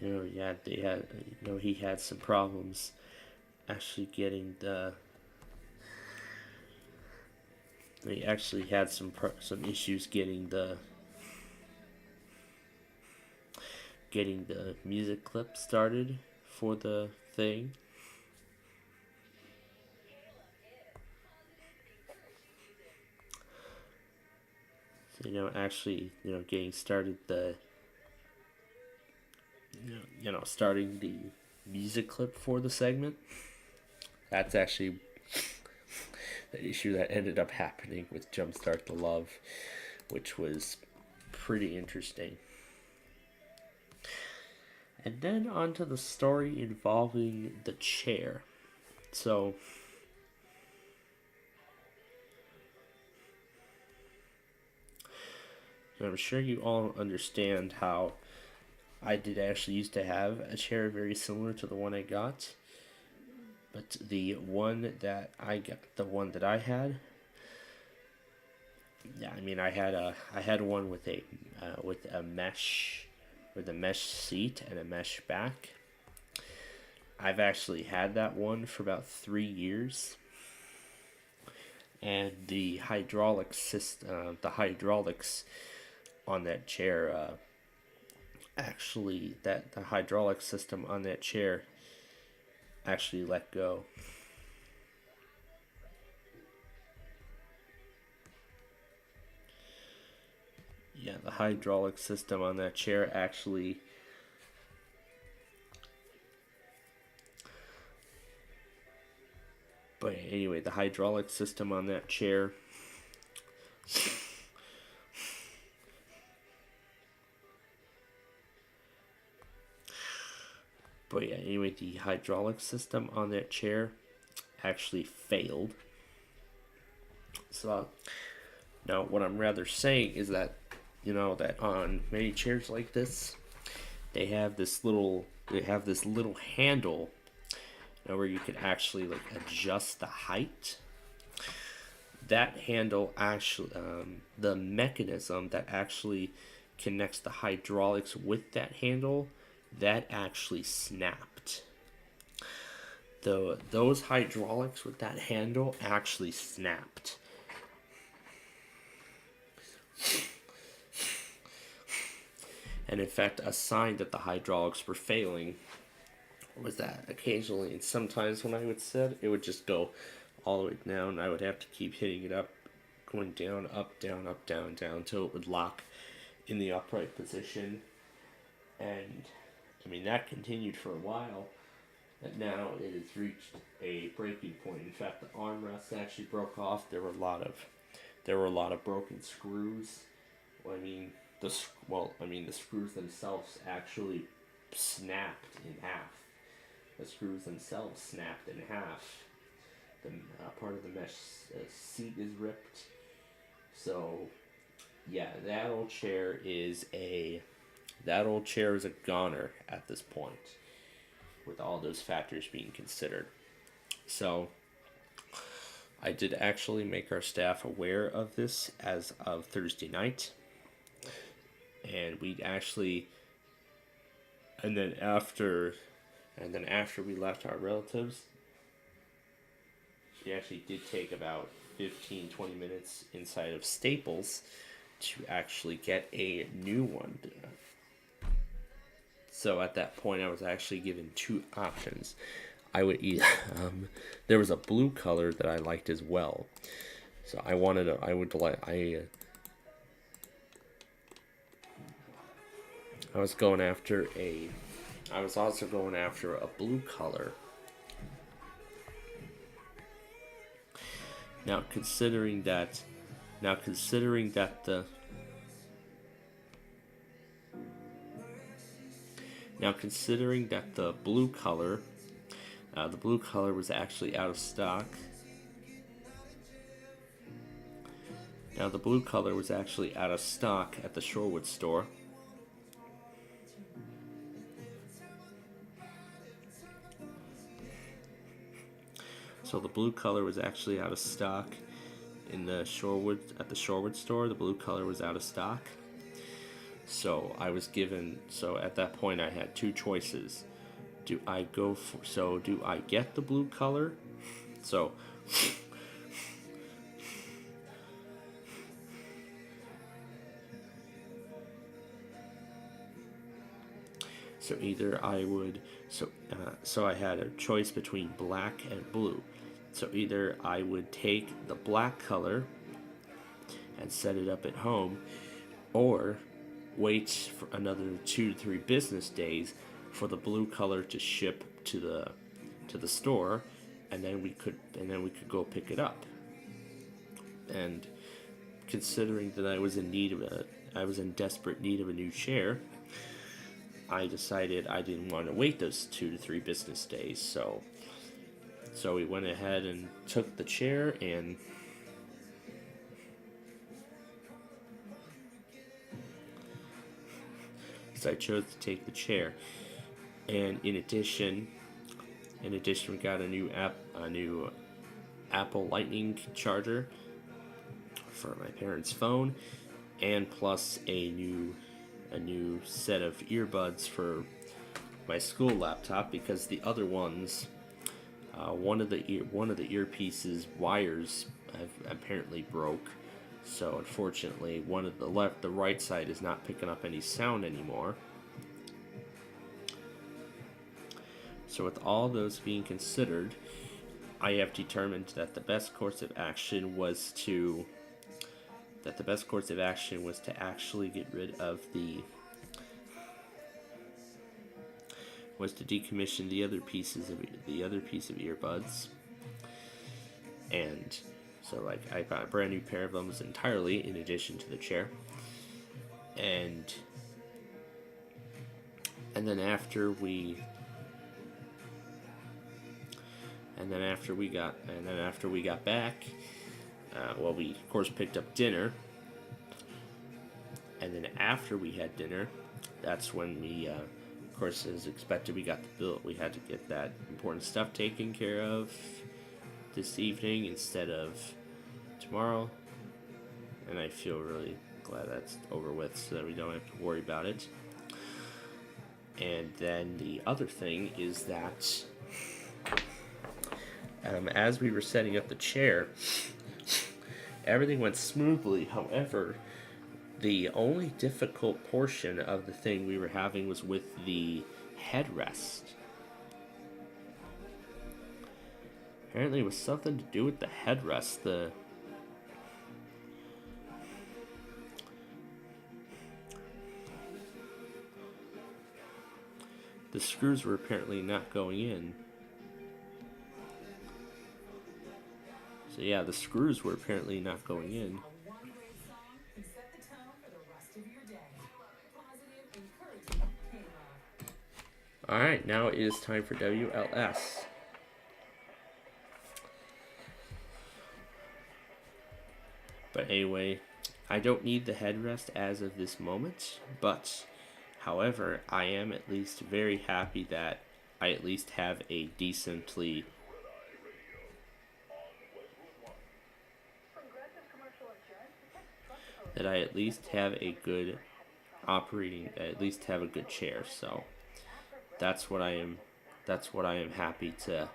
yeah, they had, he had some problems actually getting the. He actually had some issues getting the music clip started for the thing. So, actually, getting started starting the music clip for the segment. That's actually the issue that ended up happening with Jumpstart the Love, which was pretty interesting. And then on to the story involving the chair. So, I'm sure you all understand how I did actually used to have a chair very similar to the one I got. But the one that I had, yeah, I mean, I had one with a mesh seat and a mesh back. I've actually had that one for about 3 years, and the hydraulics on that chair, the hydraulic system on that chair actually let go. Yeah, the hydraulic system on that chair actually But anyway, the hydraulic system on that chair the hydraulic system on that chair actually failed. So now what I'm rather saying is that that on many chairs like this, they have this little handle where you can actually adjust the height. That handle actually, the mechanism that actually connects the hydraulics with that handle, that actually snapped. Those hydraulics with that handle actually snapped. And in fact, a sign that the hydraulics were failing was that occasionally, and sometimes when I would set, it would just go all the way down. I would have to keep hitting it up, going down, up, down, until it would lock in the upright position. And I mean, that continued for a while, but now it has reached a breaking point. In fact, the armrest actually broke off. There were a lot of broken screws. The screws themselves actually snapped in half. The screws themselves snapped in half. The part of the mesh seat is ripped. So, yeah, that old chair is a goner at this point, with all those factors being considered. So, I did actually make our staff aware of this as of Thursday night. And then after we left our relatives, we actually did take about 15-20 minutes inside of Staples to actually get a new one. So at that point, I was actually given two options. I there was a blue color that I liked as well. So I was also going after a blue color. Now considering that the blue color was actually out of stock. Now the blue color was actually out of stock at the Shorewood store. So the blue color was actually out of stock at the Shorewood store. The blue color was out of stock. So I was given, so at that point I had two choices. Do I get the blue color? So either I would, so I had a choice between black and blue. So either I would take the black color and set it up at home, or wait for another 2 to 3 business days for the blue color to ship to the store, and then we could go pick it up. And considering that I was in desperate need of a new chair, I decided I didn't want to wait those 2 to 3 business days. So we went ahead and took the chair, and so I chose to take the chair. And in addition, we got a new Apple Lightning charger for my parents' phone, and plus a new set of earbuds for my school laptop, because the other ones, one of the earpieces wires have apparently broke. So unfortunately, one of the right side is not picking up any sound anymore. So with all those being considered, I have determined that the best course of action was to actually get rid of to decommission the other piece of earbuds. And so I bought a brand new pair of them entirely, in addition to the chair. And then after we got back, we of course picked up dinner. And then after we had dinner, that's when we, of course, as expected, we got the bill. We had to get that important stuff taken care of this evening instead of tomorrow. And I feel really glad that's over with, so that we don't have to worry about it. And then the other thing is that as we were setting up the chair, everything went smoothly. However, the only difficult portion of the thing we were having was with the headrest. Apparently it was something to do with the headrest. The screws were apparently not going in. So yeah, the screws were apparently not going in. Alright, now it is time for WLS. But anyway, I don't need the headrest as of this moment, but however, I am at least very happy that I at least have a decently a good chair. So that's what I am happy to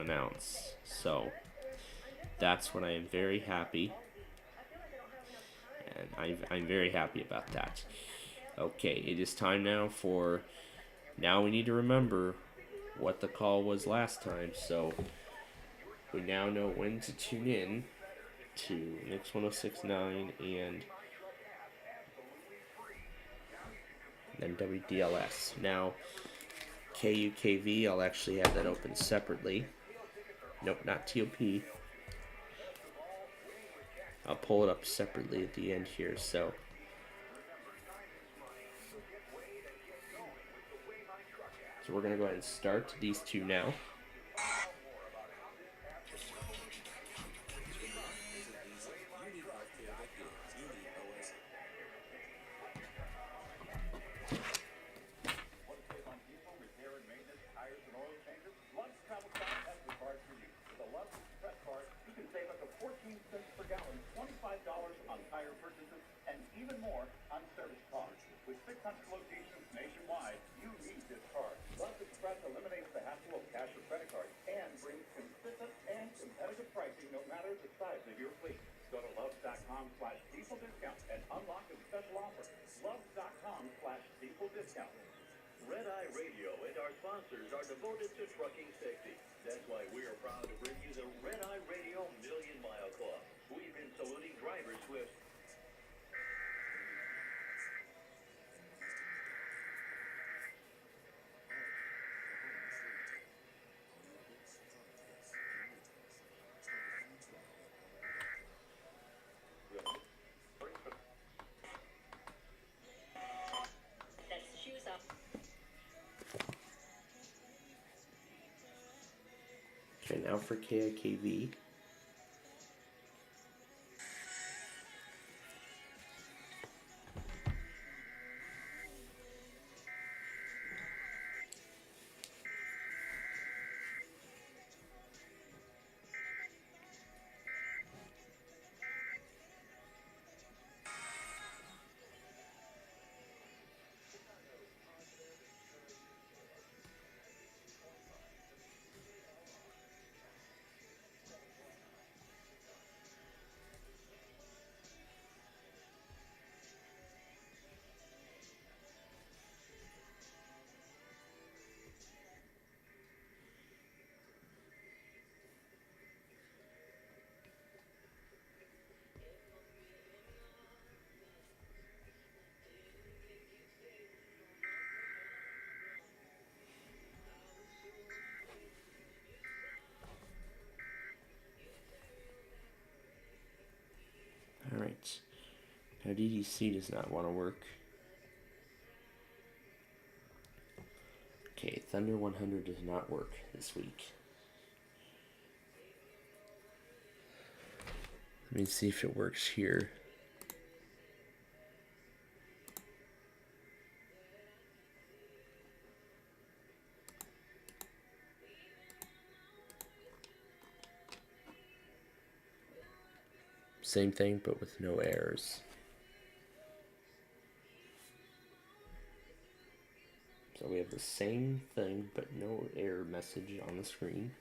announce. So that's what I am very happy, and I'm very happy about that. Okay, it is time now we need to remember what the call was last time, so we now know when to tune in to Mix 106.9 and then WDLS. Now, KUKV, I'll actually have that open separately. Nope, not TOP. I'll pull it up separately at the end here, so. So we're going to go ahead and start these two now. 600 locations nationwide, you need this card. Love Express eliminates the hassle of cash or credit cards and brings consistent and competitive pricing no matter the size of your fleet. Go to loves.com/diesel discount and unlock a special offer. Loves.com/diesel discount. Red Eye Radio and our sponsors are devoted to trucking safety. That's why we are proud to bring you the Red Eye Radio Million Mile Club. We've been saluting drivers who have That's shoes off. Okay, now for KIKV. Alright. Now DDC does not want to work. Okay, Thunder 100 does not work this week. Let me see if it works here. Same thing, but with no errors. So we have the same thing, but no error message on the screen.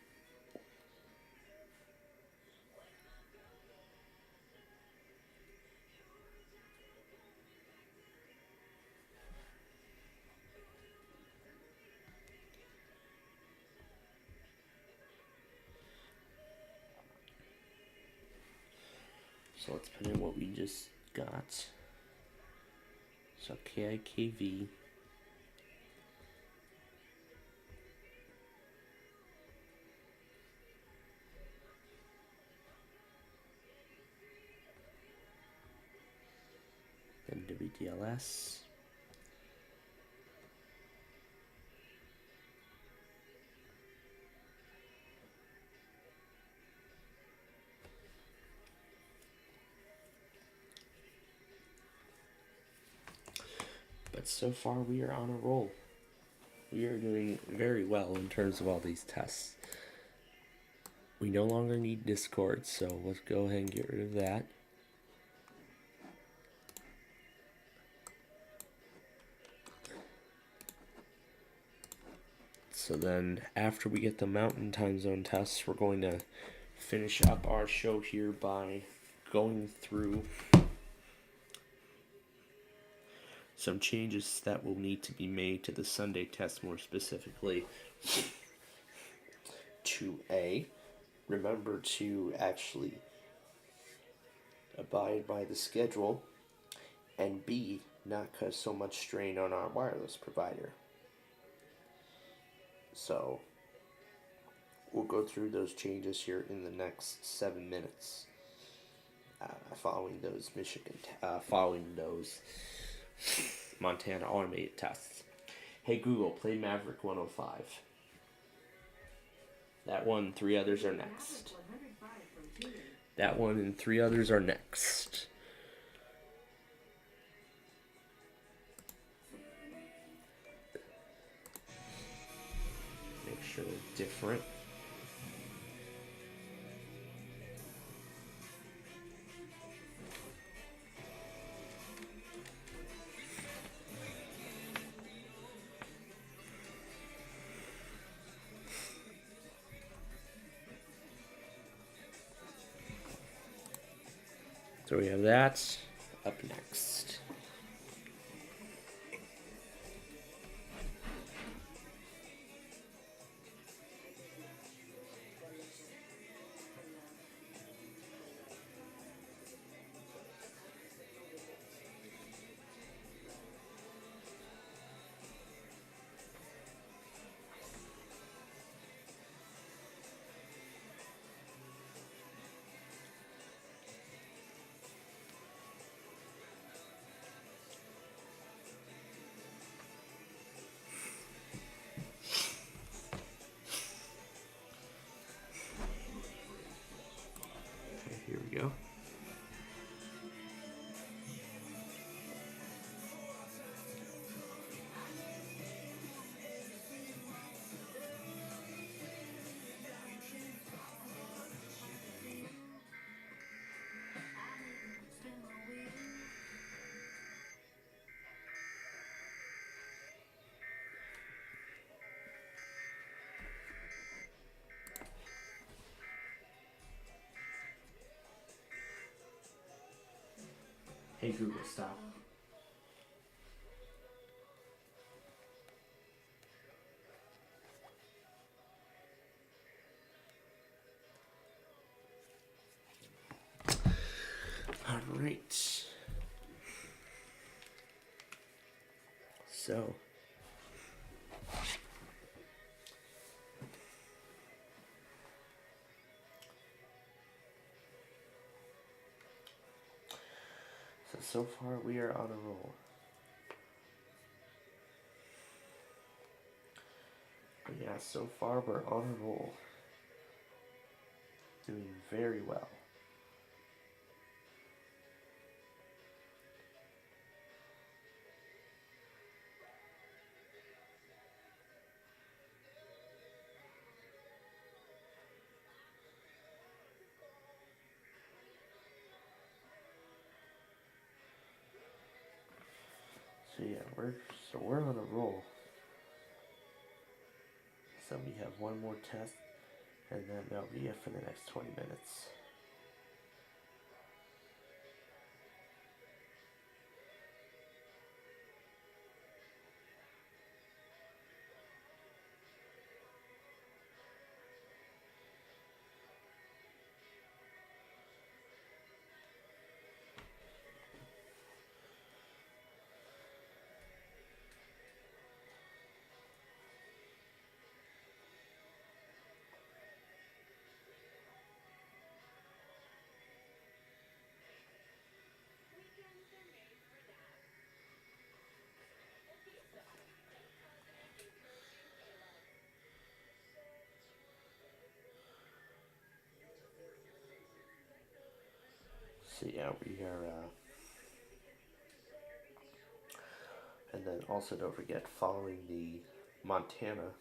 So let's put in what we just got. So KIKV. Then WDLS. But so far we are on a roll. We are doing very well in terms of all these tests. We no longer need Discord, so let's go ahead and get rid of that. So then after we get the Mountain Time Zone tests, we're going to finish up our show here by going through some changes that will need to be made to the Sunday test, more specifically to A, remember to actually abide by the schedule, and B, not cause so much strain on our wireless provider. So we'll go through those changes here in the next 7 minutes, following those Montana automated tests. Hey Google, play Maverick 105. That one and 3 others are next. That one and 3 others are next. Make sure they're different. So we have that up next. Okay, here we go. Hey Google, stop. All right. So so far we are on a roll. Yeah, so far we're on a roll. Doing very well. So yeah, we're on a roll. So we have one more test, and then that'll be it for the next 20 minutes. So yeah, we are, and then also don't forget, following the Montana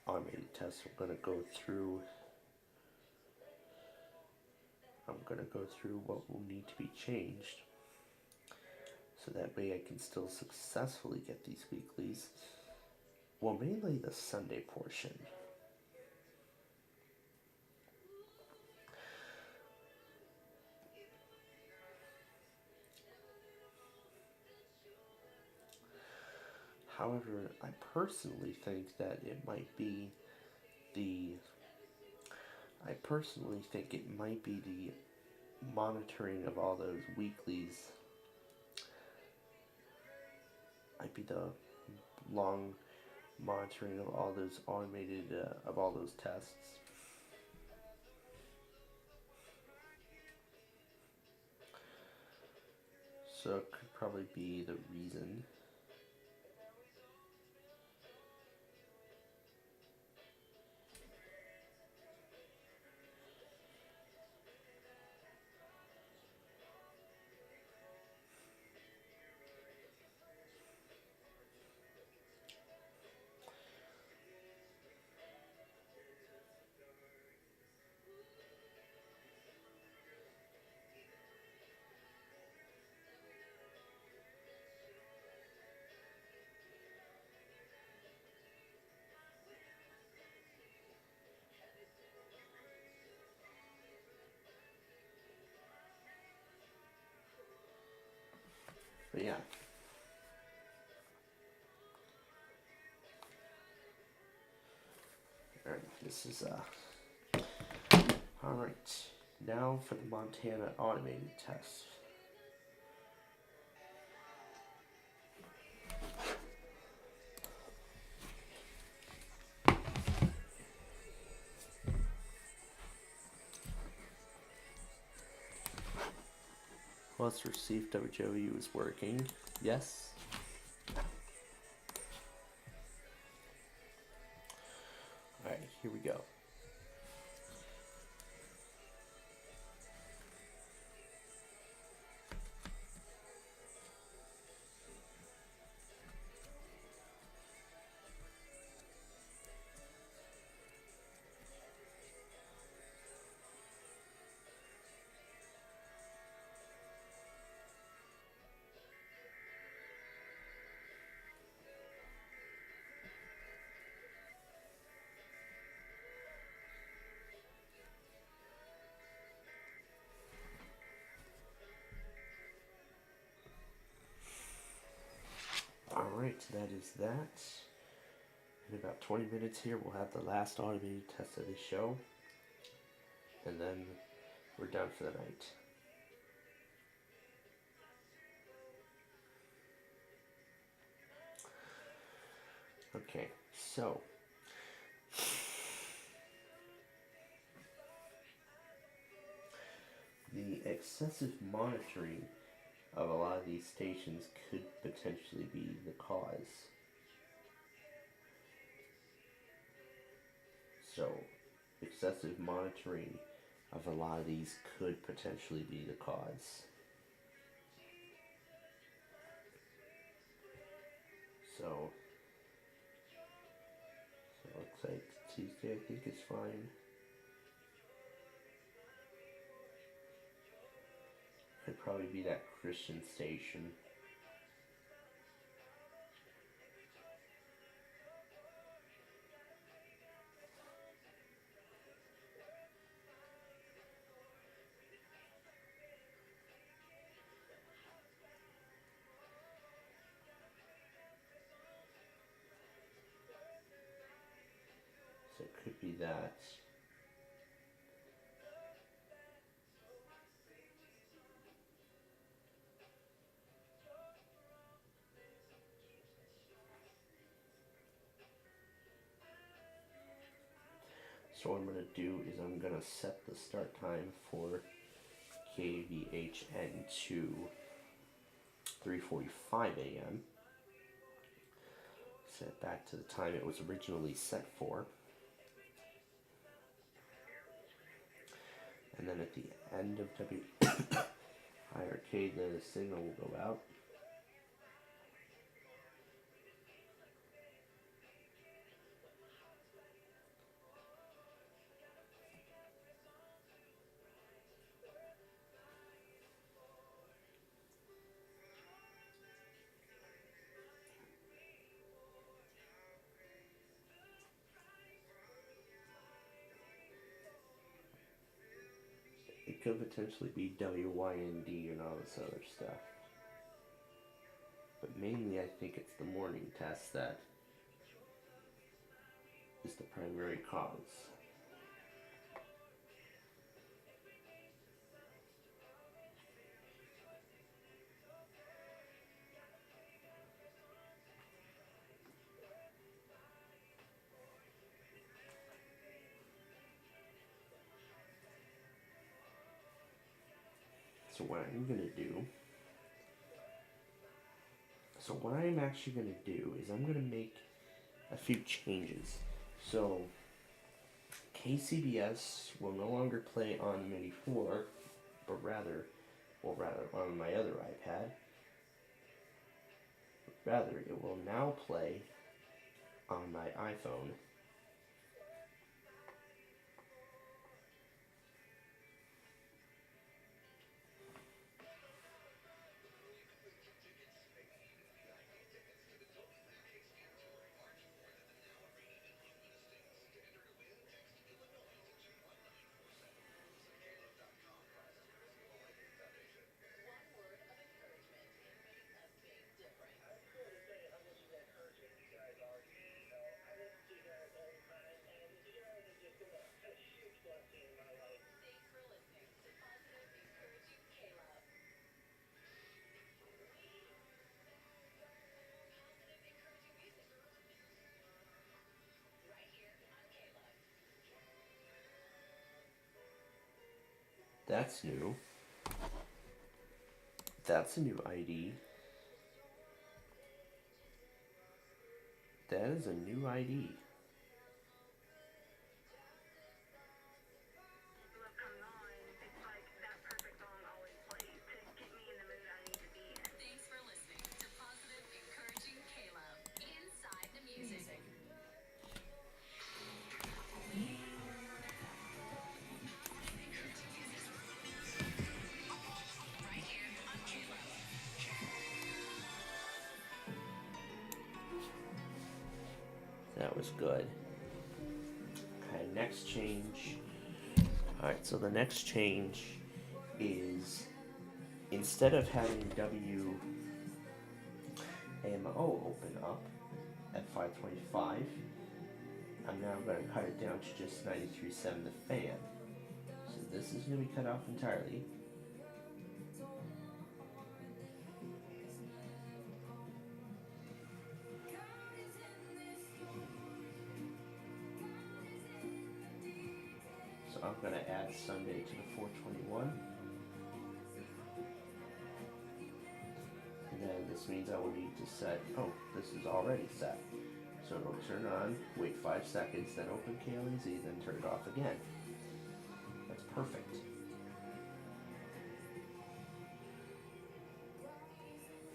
automated test, I'm gonna go through what will need to be changed, so that way I can still successfully get these weeklies. Well, mainly the Sunday portion. However, I personally think that it might be the monitoring of all those weeklies. Might be the long monitoring of all those automated, of all those tests. So it could probably be the reason. yeah. Alright, this is, alright. Now for the Montana automated test. Let's see if WJOU is working. Yes. Alright, here we go. Alright, that is that. In about 20 minutes here, we'll have the last automated test of the show. And then we're done for the night. Okay, so the excessive monitoring of a lot of these stations could potentially be the cause. So, excessive monitoring of a lot of these could potentially be the cause. So it looks like Tuesday, I think, is fine. Could probably be that Christian station. So it could be that. So what I'm going to do is I'm going to set the start time for KVHN to 3:45 a.m. Set it back to the time it was originally set for. And then at the end of WIRK, the signal will go out. It could potentially be WYND and all this other stuff. But mainly I think it's the morning test that is the primary cause. So what I'm actually going to do is I'm going to make a few changes. So KCBS will no longer play on MIDI 4, but rather on my other iPad. Rather, it will now play on my iPhone. That's new. That's a new ID. That is a new ID. Thanks for listening to Positive Encouraging Caleb inside the music. Right here on Caleb. That was good. Okay, next change. Alright, so the next change is instead of having WAMO open up at 525, I'm now going to cut it down to just 93.7 the fan. So this is going to be cut off entirely. So I'm going to add Sunday to the 421. And then this means I will need to set, oh, this is already set. So it'll turn on, wait 5 seconds, then open KLEZ, then turn it off again. That's perfect.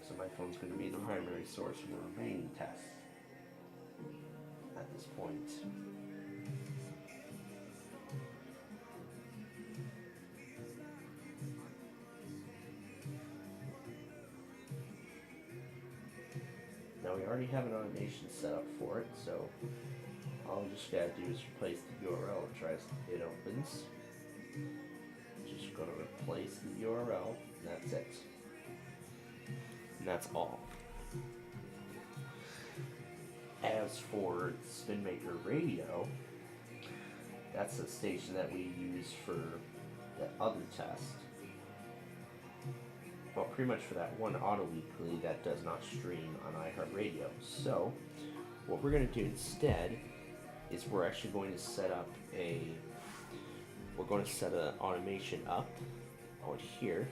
So my phone's going to be the primary source for the remaining tests at this point. Now we already have an automation set up for it, so all we just gotta do is replace the URL and try it opens. Just gonna replace the URL, and that's it. And that's all. As for Spinmaker Radio, that's the station that we use for the other test. Well, pretty much for that one auto weekly that does not stream on iHeartRadio. So, what we're going to do instead is we're actually going to set up an automation up on here.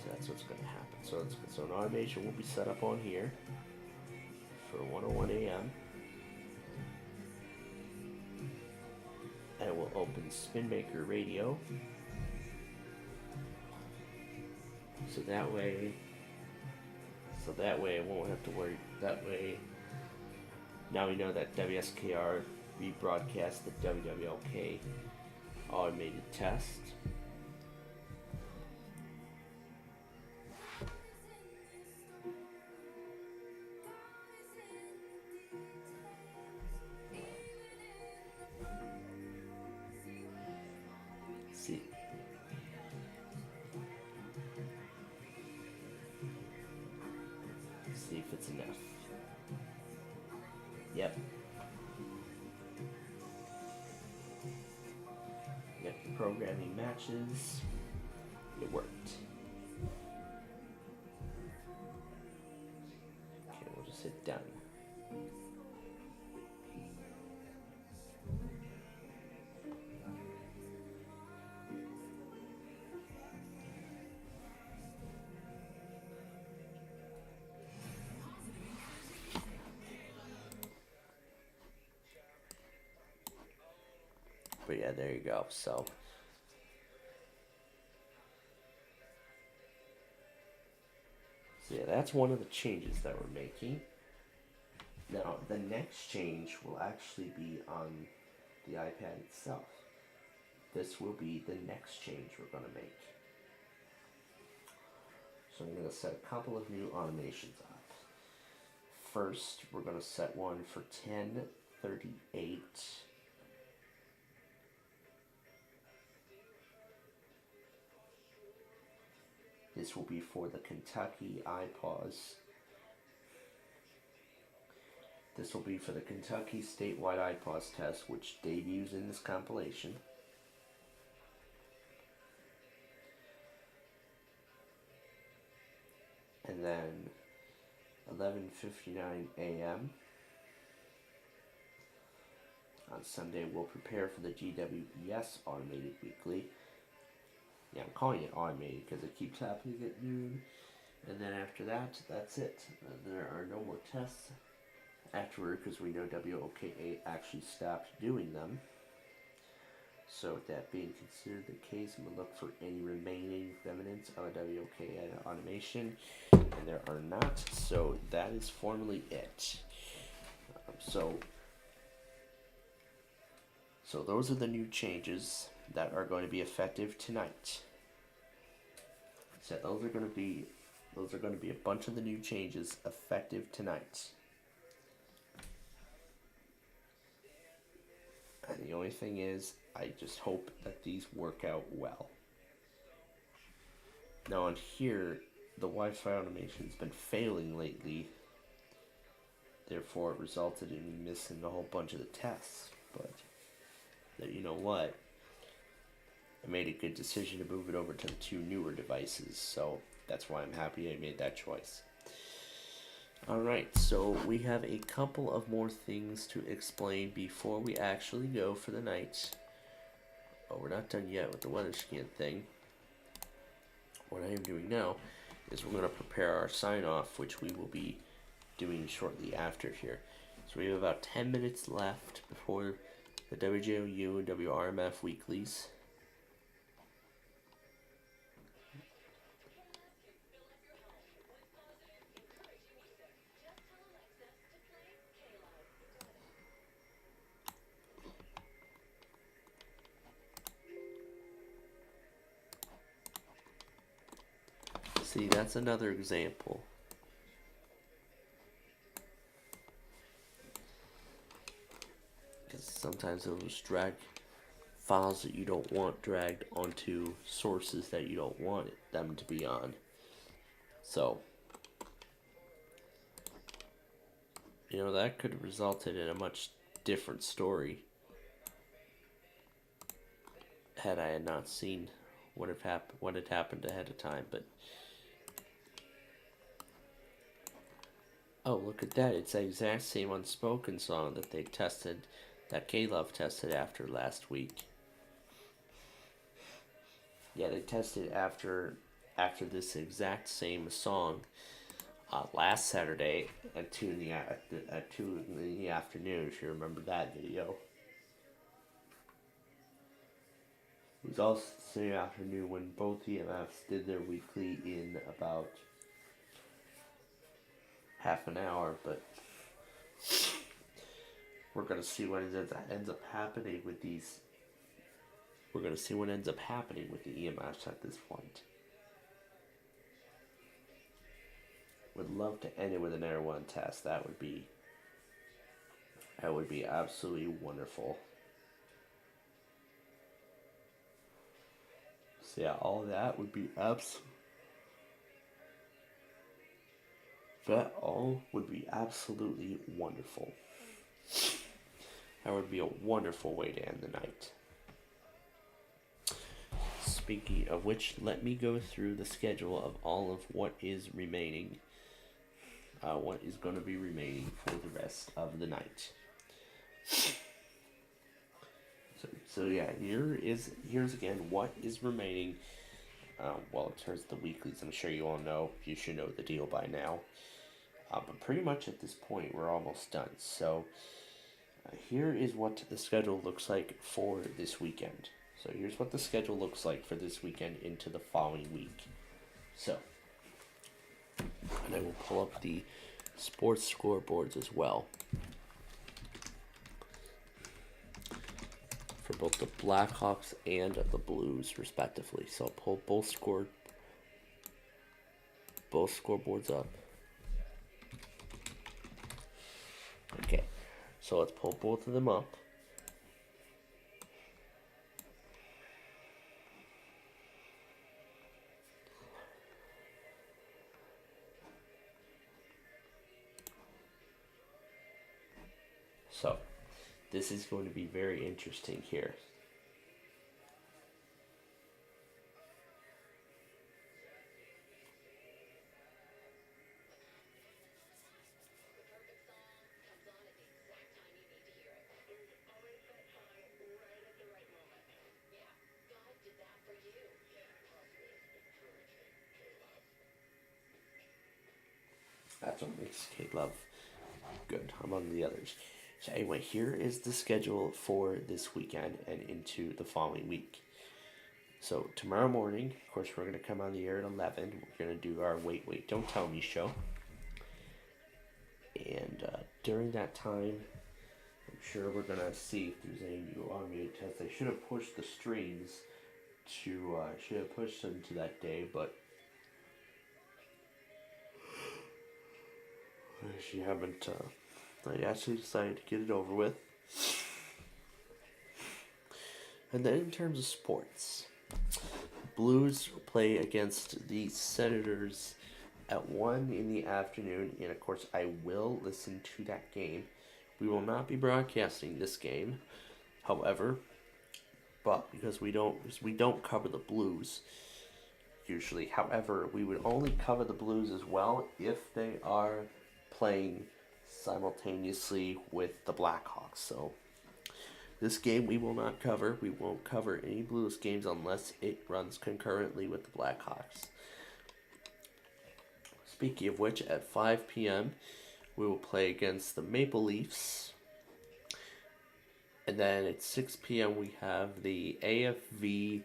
So that's what's going to happen. So an automation will be set up on here for 1:01 a.m. And it will open Spinmaker Radio. So that way I won't have to worry. That way, now we know that WSKR rebroadcast the WWLK automated test. See if it's enough. Yep. Yep, the programming matches. It worked. Okay, we'll just hit done. But yeah, there you go. So yeah, that's one of the changes that we're making. Now, the next change will actually be on the iPad itself. This will be the next change we're going to make. So I'm going to set a couple of new automations up. First, we're going to set one for 10:38. This will be for the Kentucky iPause. This will be for the Kentucky statewide iPause test, which debuts in this compilation. And then 11:59 a.m. On Sunday, we'll prepare for the GWES Automated Weekly. Yeah, I'm calling it automated because it keeps happening at noon. And then after that, that's it. There are no more tests afterward because we know WOKA actually stopped doing them. So with that being considered the case, I'm going to look for any remaining remnants of a WOKA automation. And there are not, so that is formally it. So those are the new changes that are going to be effective tonight. So those are going to be a bunch of the new changes effective tonight. And the only thing is, I just hope that these work out well. Now on here, the Wi-Fi automation's been failing lately. Therefore, it resulted in me missing a whole bunch of the tests. But you know what? I made a good decision to move it over to the two newer devices. So that's why I'm happy I made that choice. Alright, so we have a couple of more things to explain before we actually go for the night. Oh, we're not done yet with the weather scan thing. What I am doing now is we're going to prepare our sign-off, which we will be doing shortly after here. So we have about 10 minutes left before the WJOU and WRMF weeklies. See, that's another example. Because sometimes it'll just drag files that you don't want dragged onto sources that you don't want them to be on. So, you know, that could have resulted in a much different story had I had not seen what had happened ahead of time. But oh, look at that. It's the exact same Unspoken song that they tested, that K-Love tested after last week. Yeah, they tested after this exact same song last Saturday at 2 in the afternoon, if you remember that video. It was also the same afternoon when both EMFs did their weekly in about half an hour, but we're going to see what ends up happening with these. We're going to see what ends up happening with the EMFs at this point. Would love to end it with an Air 1 test. That would be absolutely wonderful. So yeah, all that would be absolutely wonderful. That would be a wonderful way to end the night. Speaking of which, let me go through the schedule of all of what is remaining. What is going to be remaining for the rest of the night. So yeah, here's again what is remaining. Well, in terms of the weeklies, I'm sure you all know. You should know the deal by now. But pretty much at this point, we're almost done. So here is what the schedule looks like for this weekend. So here's what the schedule looks like for this weekend into the following week. So, and I will pull up the sports scoreboards as well for both the Blackhawks and the Blues, respectively. So I'll pull both scoreboards up. Okay, so let's pull both of them up. So, this is going to be very interesting here. That's what makes K-Love good among the others. So anyway, here is the schedule for this weekend and into the following week. So tomorrow morning, of course, we're going to come on the air at 11. We're going to do our Wait, Wait, Don't Tell Me show. And during that time, I'm sure we're going to see if there's any new automated tests. I should have pushed the streams to, should have pushed them to that day, but I actually haven't, I actually decided to get it over with. And then in terms of sports, Blues play against the Senators at 1 in the afternoon, and of course I will listen to that game. We will not be broadcasting this game, however, but because we don't cover the Blues usually. However, we would only cover the Blues as well if they are playing simultaneously with the Blackhawks. So this game we will not cover. We won't cover any Blues games unless it runs concurrently with the Blackhawks. Speaking of which, at 5 p.m., we will play against the Maple Leafs. And then at 6 p.m., we have the AFV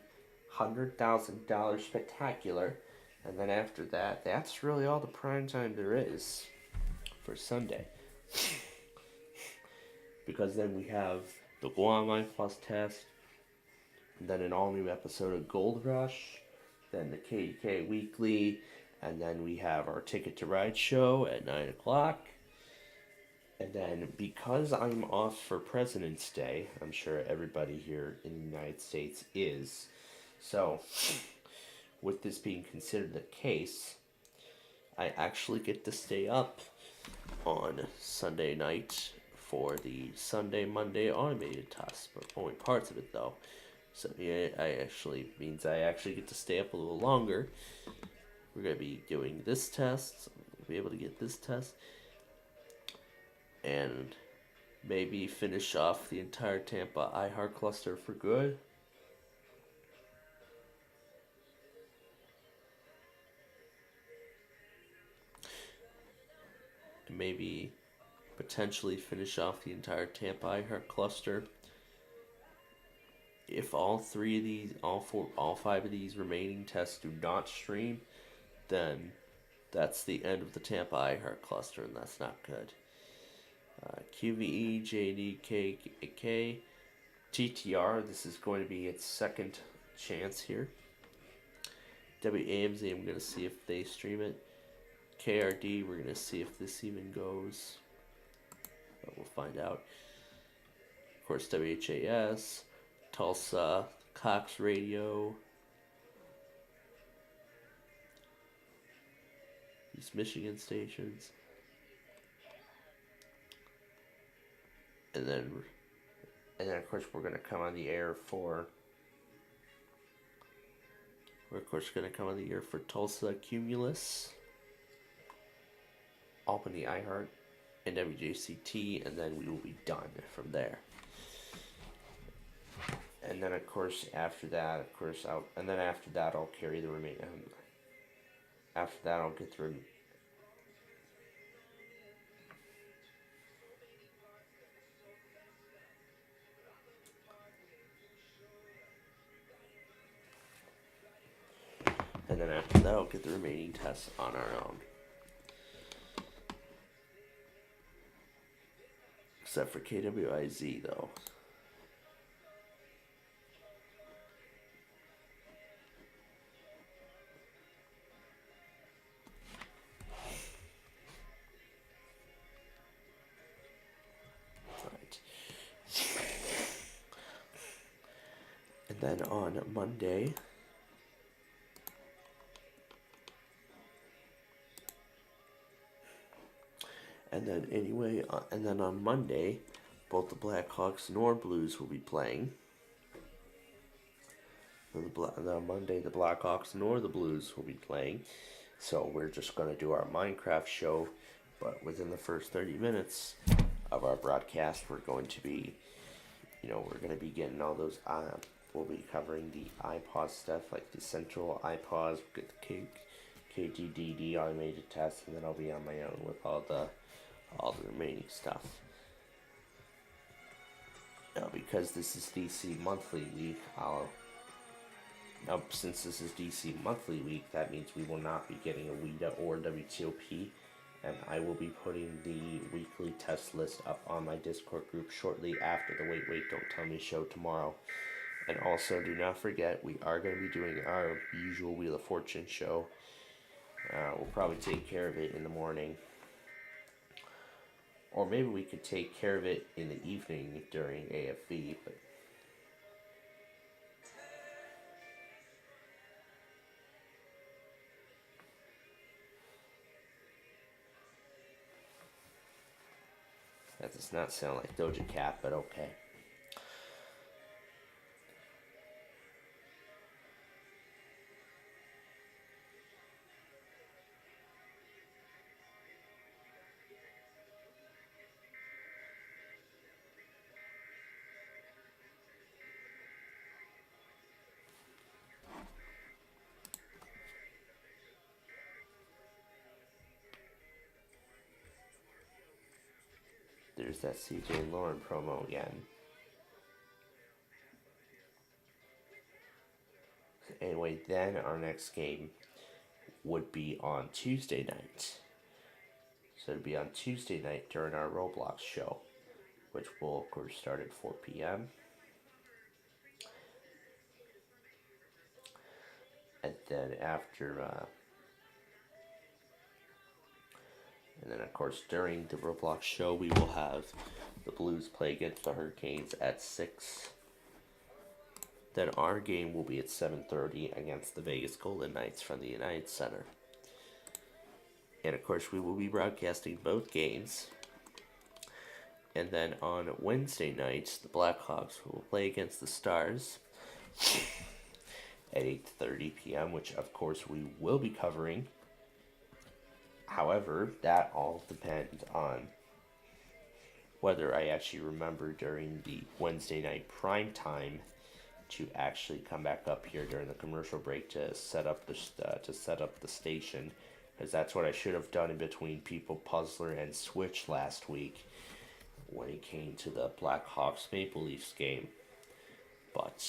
$100,000 Spectacular. And then after that, that's really all the prime time there is for Sunday. Because then we have the Guam I Plus test, and then an all-new episode of Gold Rush, then the KDK Weekly, and then we have our Ticket to Ride show at 9 o'clock. And then because I'm off for President's Day, I'm sure everybody here in the United States is. So, with this being considered the case, I actually get to stay up on Sunday night for the Sunday-Monday automated test, but only parts of it though. So yeah, I actually get to stay up a little longer. We're going to be doing this test, we'll be able to get this test, and maybe finish off the entire Tampa iHeart cluster for good. And maybe potentially finish off the entire Tampa iHeart cluster. If all 5 of these remaining tests do not stream, then that's the end of the Tampa iHeart cluster, and that's not good. QVE, JDK, TTR, this is going to be its second chance here. WAMZ, I'm going to see if they stream it. KRD, we're going to see if this even goes. But we'll find out. Of course, WHAS, Tulsa, Cox Radio, East Michigan stations. And then of course we're going to come on the air for Tulsa Cumulus, Albany iHeart, and WJCT, and then we will be done from there. And then of course after that, I'll carry the remaining. After that, I'll get through. And then after that, I'll get the remaining tests on our own. Except for KWIZ, though. Right. And then on Monday, and then on Monday, both the Blackhawks nor Blues will be playing. On Monday, the Blackhawks nor the Blues will be playing. So we're just going to do our Minecraft show, but within the first 30 minutes of our broadcast, we're going to be getting all those, we'll be covering the iPod stuff, like the central iPods, we'll get the KGDD automated tests, and then I'll be on my own with all the remaining stuff. Now, because this is DC monthly week, since this is DC monthly week, that means we will not be getting a WEDA or WTOP, and I will be putting the weekly test list up on my Discord group shortly after the Wait, Don't Tell Me show tomorrow. And also, do not forget, we are going to be doing our usual Wheel of Fortune show. We'll probably take care of it in the morning. Or maybe we could take care of it in the evening during AFV, but that does not sound like Doja Cat, but okay. There's that CJ Lauren promo again. Anyway, then our next game would be on Tuesday night. So it'd be on Tuesday night during our Roblox show, which will, of course, start at 4 p.m. And then of course, during the Roblox show, we will have the Blues play against the Hurricanes at 6. Then our game will be at 7:30 against the Vegas Golden Knights from the United Center. And of course, we will be broadcasting both games. And then on Wednesday night, the Blackhawks will play against the Stars at 8:30 p.m., which of course we will be covering. However, that all depends on whether I actually remember during the Wednesday night prime time to actually come back up here during the commercial break to set up the station, because that's what I should have done in between People Puzzler and Switch last week when it came to the Blackhawks Maple Leafs game. But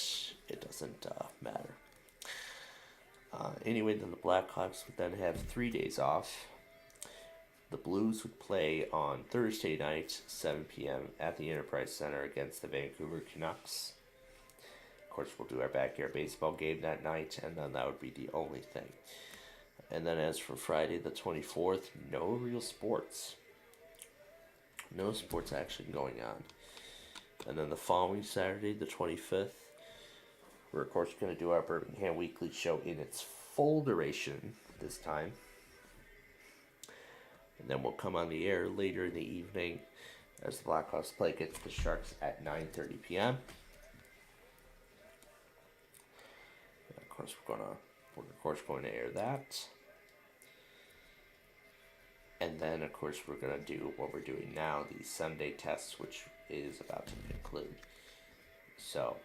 it doesn't matter. Anyway, then the Blackhawks would then have 3 days off. The Blues would play on Thursday night, 7 p.m. at the Enterprise Center against the Vancouver Canucks. Of course, we'll do our backyard baseball game that night, and then that would be the only thing. And then as for Friday the 24th, no real sports. No sports action going on. And then the following Saturday, the 25th, we're of course going to do our Birmingham Weekly show in its full duration this time. And then we'll come on the air later in the evening as the Blackhawks play against the Sharks at 9:30 p.m. And of course, we're going to air that. And then, of course, we're going to do what we're doing now, the Sunday tests, which is about to conclude. So,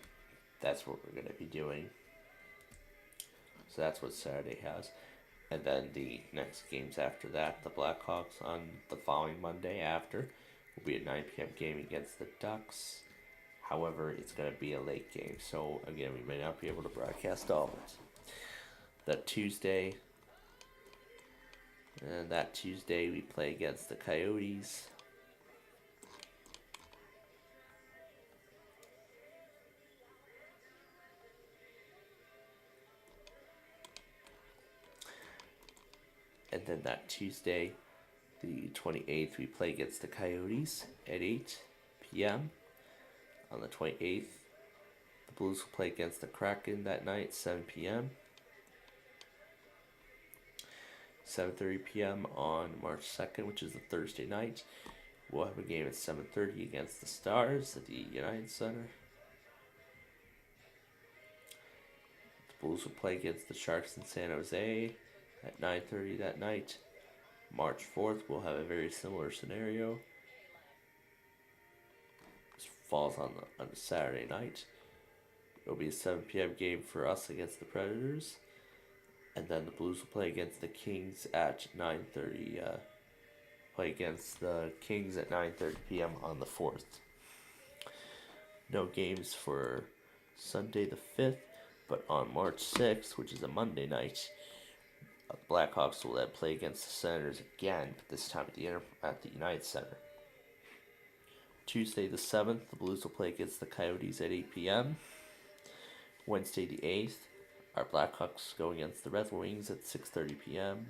that's what we're going to be doing. So that's what Saturday has. And then the next games after that, the Blackhawks on the following Monday after will be a 9 p.m. game against the Ducks. However, it's going to be a late game, so again, we may not be able to broadcast all of it. That Tuesday we play against the Coyotes. And then that Tuesday, the 28th, we play against the Coyotes at 8 p.m. On the 28th, the Blues will play against the Kraken that night, 7 p.m. 7:30 p.m. on March 2nd, which is the Thursday night. We'll have a game at 7:30 against the Stars at the United Center. The Blues will play against the Sharks in San Jose at 9:30 that night. March 4th, we'll have a very similar scenario. This falls on a Saturday night. It'll be a 7 p.m. game for us against the Predators. And then the Blues will play against the Kings at 9:30. Play against the Kings at 9:30 p.m. on the 4th. No games for Sunday the 5th, but on March 6th, which is a Monday night, the Blackhawks will then play against the Senators again, but this time at the United Center. Tuesday the 7th, the Blues will play against the Coyotes at 8 p.m. Wednesday the 8th, our Blackhawks go against the Red Wings at 6:30 p.m.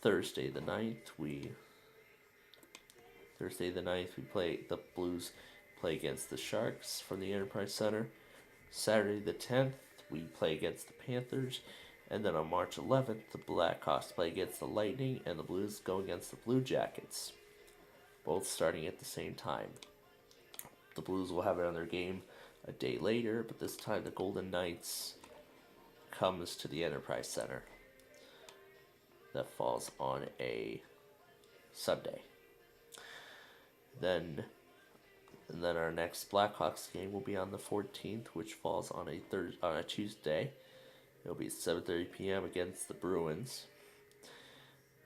Thursday the 9th, we play the Blues play against the Sharks from the Enterprise Center. Saturday the 10th, we play against the Panthers. And then on March 11th, the Blackhawks play against the Lightning, and the Blues go against the Blue Jackets, both starting at the same time. The Blues will have another game a day later, but this time the Golden Knights comes to the Enterprise Center. That falls on a Sunday. Then our next Blackhawks game will be on the 14th, which falls on a Tuesday. It'll be 7:30 p.m. against the Bruins.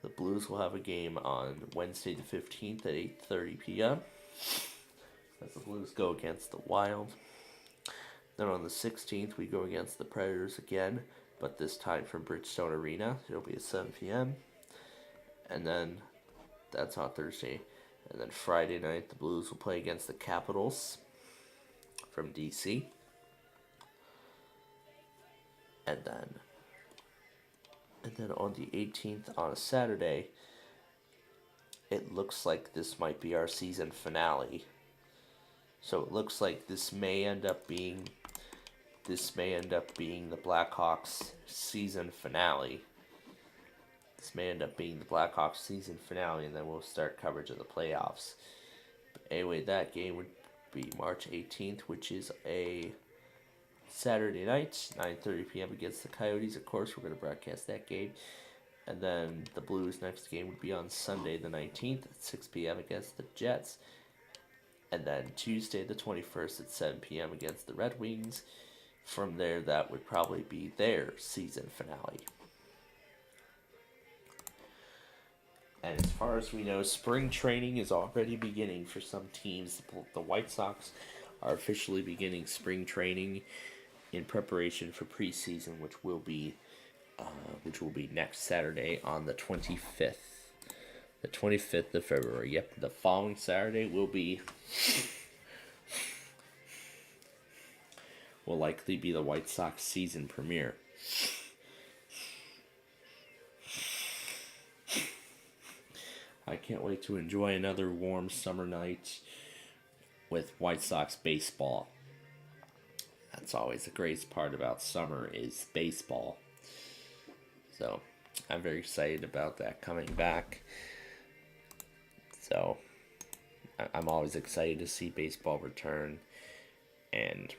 The Blues will have a game on Wednesday the 15th at 8:30 p.m. as the Blues go against the Wild. Then on the 16th, we go against the Predators again, but this time from Bridgestone Arena. It'll be at 7 p.m. And then that's on Thursday. And then Friday night, the Blues will play against the Capitals from D.C. And then on the 18th, on a Saturday, it looks like this might be our season finale. So it looks like this may end up being the Blackhawks season finale. And then we'll start coverage of the playoffs. But anyway, that game would be March 18th, which is a Saturday night, 9:30 p.m. against the Coyotes. Of course, we're going to broadcast that game. And then the Blues' next game would be on Sunday the 19th at 6 p.m. against the Jets. And then Tuesday the 21st at 7 p.m. against the Red Wings. From there, that would probably be their season finale. And as far as we know, spring training is already beginning for some teams. The White Sox are officially beginning spring training in preparation for preseason, which will be next Saturday on the 25th. The 25th of February. Yep, the following Saturday will likely be the White Sox season premiere. I can't wait to enjoy another warm summer night with White Sox baseball. That's always the greatest part about summer is baseball. So I'm very excited about that coming back. So I'm always excited to see baseball return. And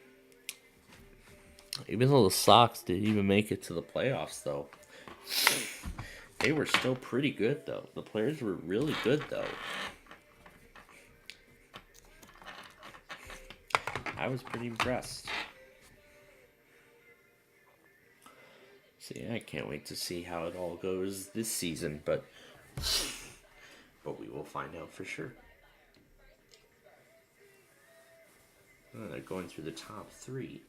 even though the Sox didn't even make it to the playoffs, though, they were still pretty good, though. The players were really good, though. I was pretty impressed. So yeah, I can't wait to see how it all goes this season, but we will find out for sure. Oh, they're going through the top 3.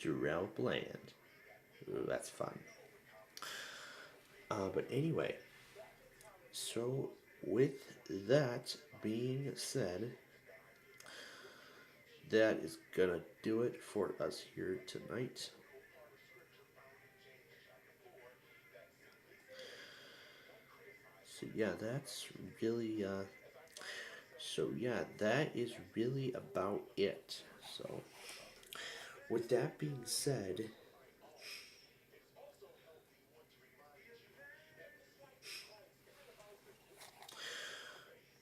Jarrell Bland. Ooh, that's fun. But anyway, so with that being said, that is gonna do it for us here tonight. So yeah, that's really that is really about it. So with that being said,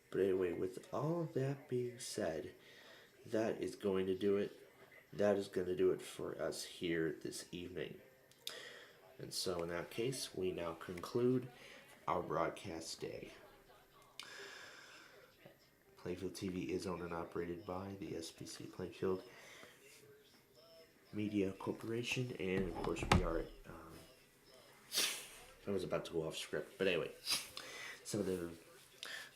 but anyway, with all of that being said, that is going to do it. That is going to do it for us here this evening. And so in that case, we now conclude our broadcast day. Plainfield TV is owned and operated by the SPC Plainfield Media Corporation, and of course we are I was about to go off script, but anyway, some of the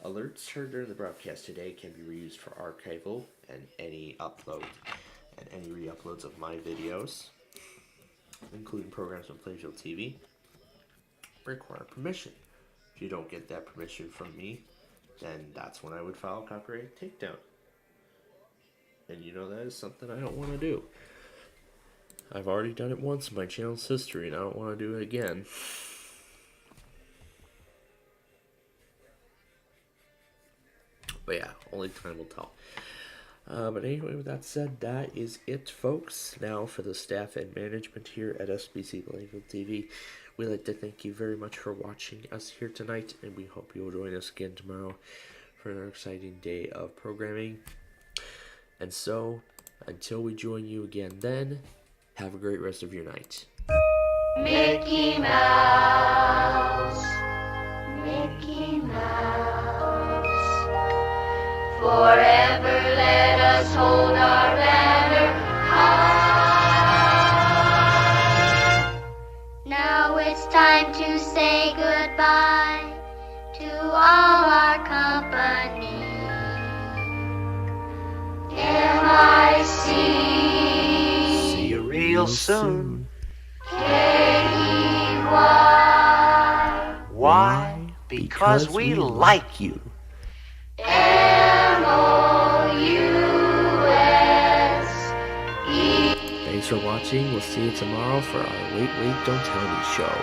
alerts heard during the broadcast today can be reused for archival and any upload and any re-uploads of my videos, including programs on Plainfield TV, require permission. If you don't get that permission from me, then that's when I would file a copyright takedown. And you know that is something I don't want to do. I've already done it once in my channel's history, and I don't want to do it again. But yeah, only time will tell. But anyway, with that said, that is it, folks. Now, for the staff and management here at SPCPlainfield TV, we'd like to thank you very much for watching us here tonight, and we hope you'll join us again tomorrow for another exciting day of programming. And so, until we join you again then, have a great rest of your night. Mickey Mouse, Mickey Mouse, forever let us hold our banner high. Now it's time to say goodbye to all our company. M-I-C, See you real soon. K-E-Y, Why? Because we like you. M-O-U-S-E. Thanks for watching. We'll see you tomorrow for our Wait, Wait, Don't Tell Me show.